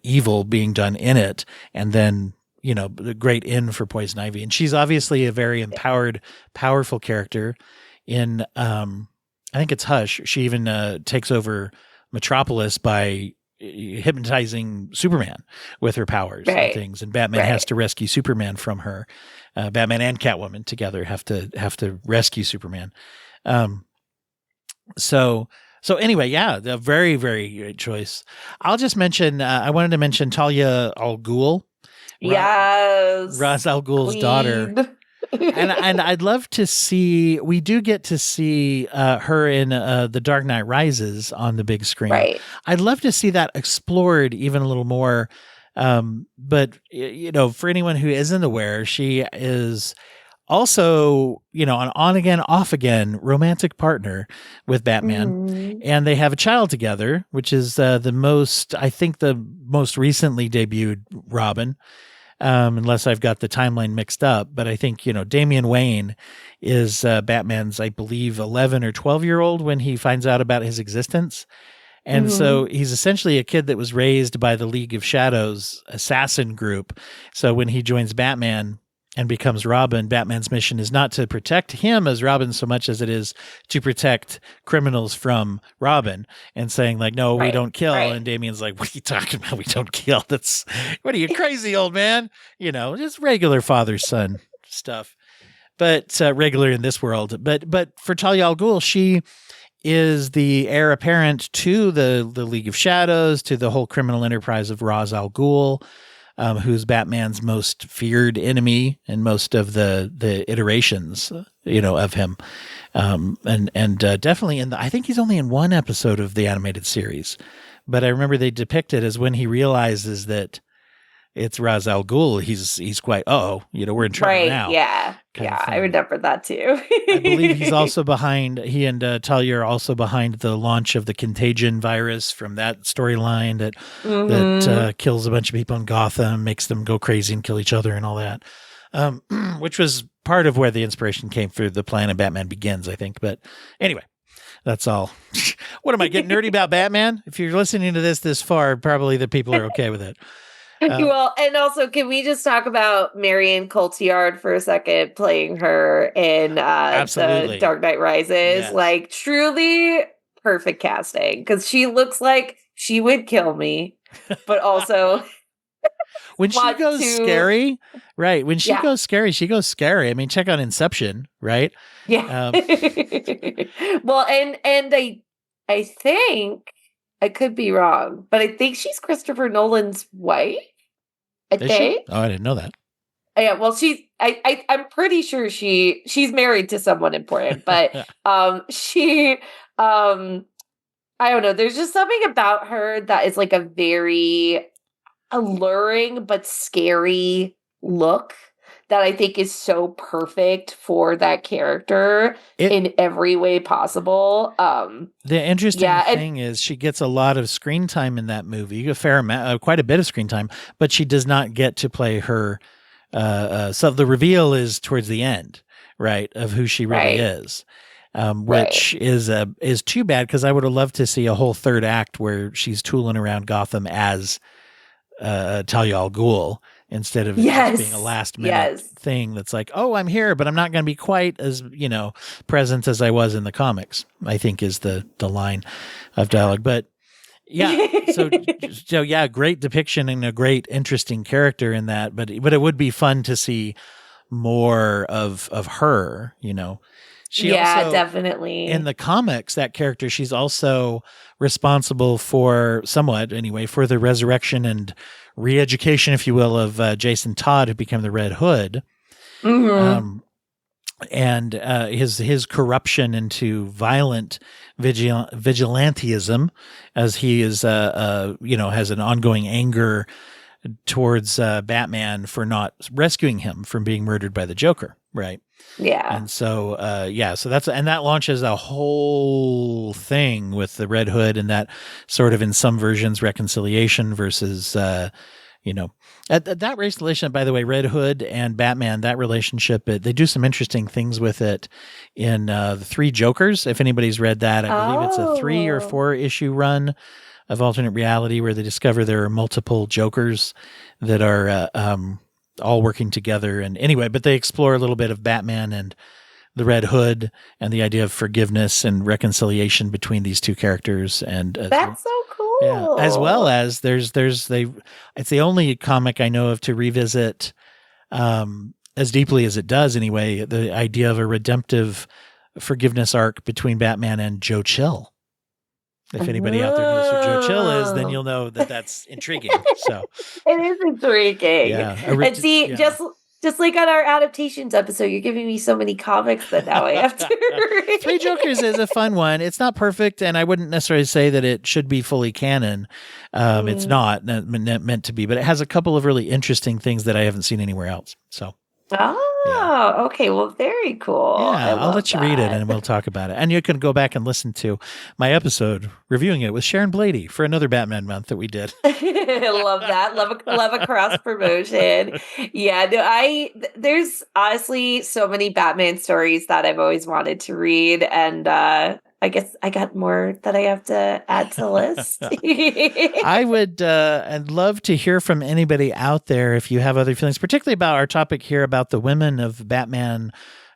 evil being done in it. And then, the great in for Poison Ivy. And she's obviously a very empowered, powerful character in, I think it's Hush. She even takes over Metropolis by hypnotizing Superman with her powers and Right. things, and Batman has to rescue Superman from her. Batman and Catwoman together have to rescue Superman. So anyway, yeah, a very, very great choice. I'll just mention, I wanted to mention Talia al Ghul. Yes. Ra's al Ghul's daughter. and I'd love to see, we do get to see her in The Dark Knight Rises on the big screen. Right. I'd love to see that explored even a little more. But, for anyone who isn't aware, she is also, an on again, off again romantic partner with Batman. And they have a child together, which is the most recently debuted Robin. Unless I've got the timeline mixed up, but I think, Damian Wayne is Batman's, I believe, 11 or 12-year-old when he finds out about his existence. And so he's essentially a kid that was raised by the League of Shadows assassin group. So when he joins Batman and becomes Robin, Batman's mission is not to protect him as Robin so much as it is to protect criminals from Robin, and saying like, no, we don't kill. Right. And Damian's like, what are you talking about? We don't kill. What are you, crazy, old man? Just regular father-son stuff, but regular in this world. But for Talia al Ghul, she is the heir apparent to the League of Shadows, to the whole criminal enterprise of Ra's al Ghul, who's Batman's most feared enemy in most of the iterations, of him. And definitely I think he's only in one episode of the animated series, but I remember they depict it as when he realizes that it's Ra's al Ghul, he's quite, we're in trouble now. Yeah. Yeah, I remember that too. I believe he and Talia are also behind the launch of the Contagion virus from that storyline that kills a bunch of people in Gotham, makes them go crazy and kill each other and all that, which was part of where the inspiration came for the plan of Batman Begins, I think. But anyway, that's all. What am I getting nerdy about Batman? If you're listening to this far, probably the people are okay with it. Well, and also, can we just talk about Marion Cotillard for a second, playing her in The Dark Knight Rises? Yes. Like, truly perfect casting, because she looks like she would kill me, but also when she goes scary, right? When she goes scary, she goes scary. I mean, check out Inception, right? Yeah. Well, and I think, I could be wrong, but I think she's Christopher Nolan's wife. I think. Oh, I didn't know that. Yeah, well, I'm pretty sure she's married to someone important, but she I don't know, there's just something about her that is like a very alluring but scary look that I think is so perfect for that character in every way possible. The interesting thing is she gets a lot of screen time in that movie, a fair amount, quite a bit of screen time, but she does not get to play her. So the reveal is towards the end, right, of who she really is, which is too bad, because I would have loved to see a whole third act where she's tooling around Gotham as Talia al Ghul, instead of just being a last minute thing that's like, oh, I'm here, but I'm not going to be quite as, present as I was in the comics, I think is the line of dialogue. But yeah, so yeah, great depiction and a great, interesting character in that. But it would be fun to see more of her, She also, definitely. In the comics, that character, she's also responsible for, somewhat anyway, for the resurrection and re-education, if you will, of Jason Todd, who became the Red Hood. And his corruption into violent vigilantism, as he is, has an ongoing anger towards Batman for not rescuing him from being murdered by the Joker, right? Yeah. And so, so that launches a whole thing with the Red Hood, and that sort of, in some versions, reconciliation versus, that relationship, by the way, Red Hood and Batman, that relationship, they do some interesting things with it in the Three Jokers. If anybody's read that, I believe it's a 3 or 4 issue run of alternate reality where they discover there are multiple Jokers that are, all working together. And anyway, but they explore a little bit of Batman and the Red Hood and the idea of forgiveness and reconciliation between these two characters. And that's so cool. Yeah, as well as it's the only comic I know of to revisit as deeply as it does anyway, the idea of a redemptive forgiveness arc between Batman and Joe Chill. If anybody out there knows who Joe Chill is, then you'll know that that's intriguing. So it is intriguing. Yeah. And see, just like on our adaptations episode, you're giving me so many comics that now I have to read. Three Jokers is a fun one. It's not perfect, and I wouldn't necessarily say that it should be fully canon. It's not meant to be, but it has a couple of really interesting things that I haven't seen anywhere else. So. Okay. Well, very cool. Yeah, I'll let you read it and we'll talk about it. And you can go back and listen to my episode reviewing it with Sharon Blady for another Batman month that we did. I love that. Love a cross promotion. Yeah, no, there's honestly so many Batman stories that I've always wanted to read, and I guess I got more that I have to add to the list. I would I'd love to hear from anybody out there if you have other feelings, particularly about our topic here about the women of Batman,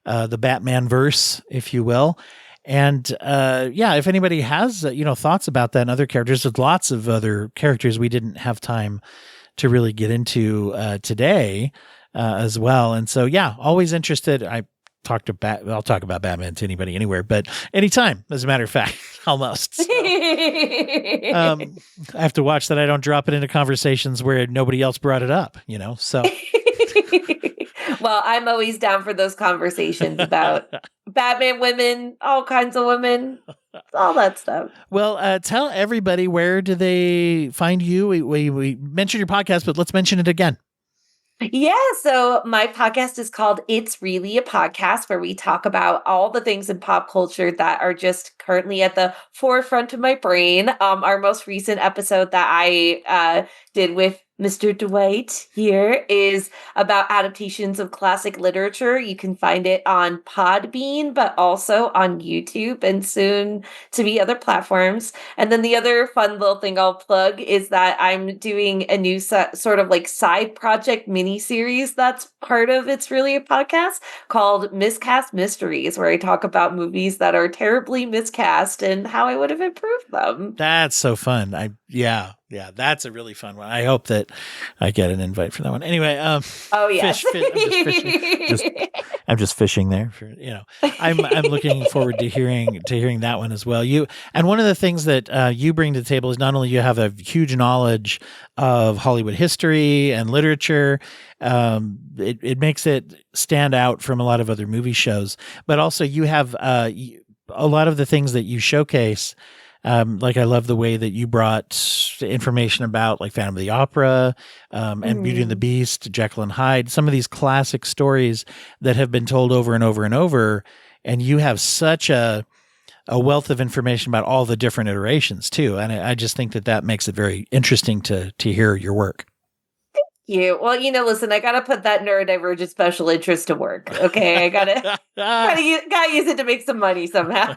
the Batman verse, if you will. And if anybody has thoughts about that and other characters, there's lots of other characters we didn't have time to really get into today as well. And so always interested. I'll talk about Batman to anybody anywhere, but anytime, as a matter of fact, almost. So, I have to watch that I don't drop it into conversations where nobody else brought it up, so. Well, I'm always down for those conversations about Batman women, all kinds of women, all that stuff. Well, tell everybody, where do they find you? We mentioned your podcast, but let's mention it again. Yeah, so my podcast is called It's Really a Podcast, where we talk about all the things in pop culture that are just currently at the forefront of my brain. Our most recent episode that I did with Mr. Dwight here is about adaptations of classic literature. You can find it on Podbean, but also on YouTube and soon to be other platforms. And then the other fun little thing I'll plug is that I'm doing a new sort of like side project mini series that's part of It's Really a Podcast called Miscast Mysteries, where I talk about movies that are terribly miscast and how I would have improved them. That's so fun. Yeah, that's a really fun one. I hope that I get an invite for that one. Anyway, oh yes, I'm just fishing there for, I'm looking forward to hearing that one as well. And one of the things that you bring to the table is not only you have a huge knowledge of Hollywood history and literature, it makes it stand out from a lot of other movie shows, but also you have a lot of the things that you showcase. Like I love the way that you brought information about like Phantom of the Opera, and Beauty and the Beast, Jekyll and Hyde, some of these classic stories that have been told over and over and over. And you have such a wealth of information about all the different iterations too. And I just think that makes it very interesting to hear your work. You well, listen, I gotta put that neurodivergent special interest to work. Okay, I gotta use it to make some money somehow.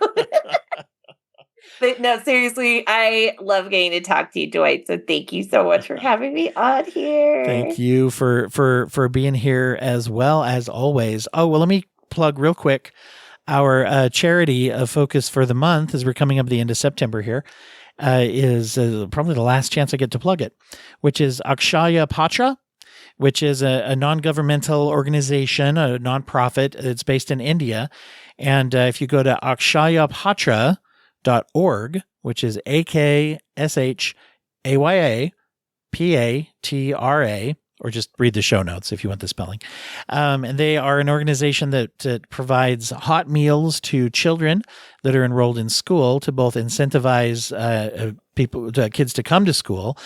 But no, seriously, I love getting to talk to you, Dwight. So thank you so much for having me on here. Thank you for being here as well as always. Oh, well, let me plug real quick our charity focus for the month, as we're coming up at the end of September here, is probably the last chance I get to plug it, which is Akshaya Patra, which is a non-governmental organization, a nonprofit. It's based in India. And if you go to akshayapatra.org, which is AKSHAYAPATRA, or just read the show notes if you want the spelling. And they are an organization that provides hot meals to children that are enrolled in school to both incentivize kids to come to school,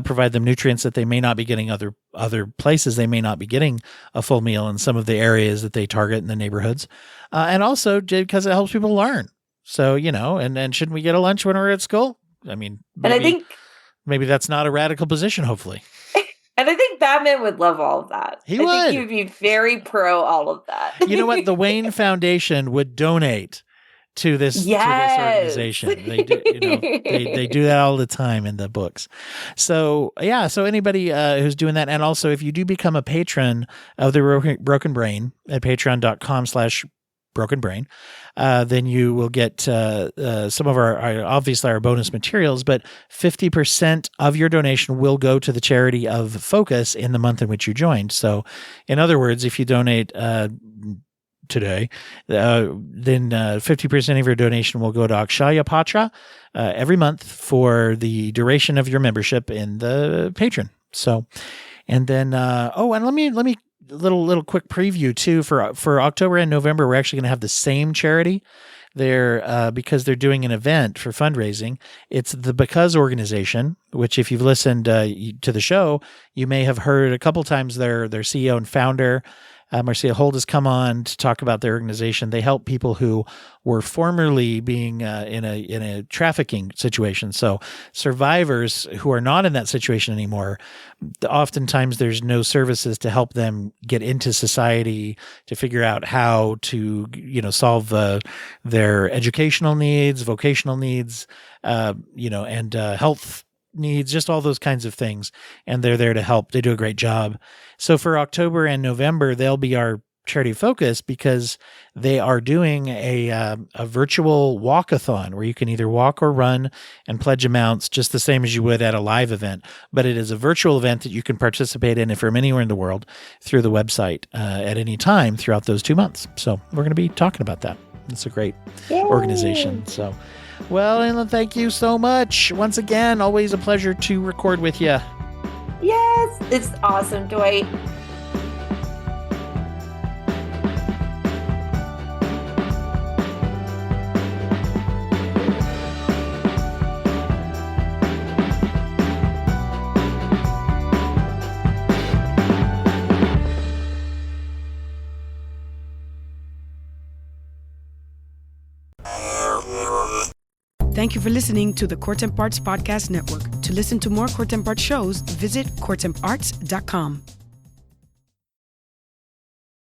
provide them nutrients that they may not be getting other places. They may not be getting a full meal in some of the areas that they target in the neighborhoods, and also because it helps people learn. So, and shouldn't we get a lunch when we're at school? I mean, maybe that's not a radical position, hopefully. And I think Batman would love all of that. I think he would be very pro all of that. You know what? The Wayne Foundation would donate to this organization. They do, they do that all the time in the books. So anybody who's doing that, and also if you do become a patron of the Broken Brain at patreon.com/ broken brain, then you will get some of obviously our bonus materials, but 50% of your donation will go to the charity of focus in the month in which you joined. So in other words, if you donate today, then 50% of your donation will go to Akshaya Patra every month for the duration of your membership in the patron. So, and then, and let me little quick preview too for October and November. We're actually going to have the same charity there because they're doing an event for fundraising. It's the Because organization, which if you've listened to the show, you may have heard a couple times their CEO and founder, Marcia Holt, has come on to talk about their organization. They help people who were formerly being in a trafficking situation. So survivors who are not in that situation anymore, oftentimes there's no services to help them get into society, to figure out how to, solve their educational needs, vocational needs, and health needs, just all those kinds of things. And they're there to help. They do a great job. So for October and November, they'll be our charity focus because they are doing a virtual walkathon where you can either walk or run and pledge amounts just the same as you would at a live event. But it is a virtual event that you can participate in from anywhere in the world through the website at any time throughout those 2 months. So we're going to be talking about that. It's a great organization. So, well, and thank you so much. Once again, always a pleasure to record with you. Yes, it's awesome, Dwight. Thank you for listening to the Court Arts Podcast Network. To listen to more Court Arts shows, visit courtemparts.com.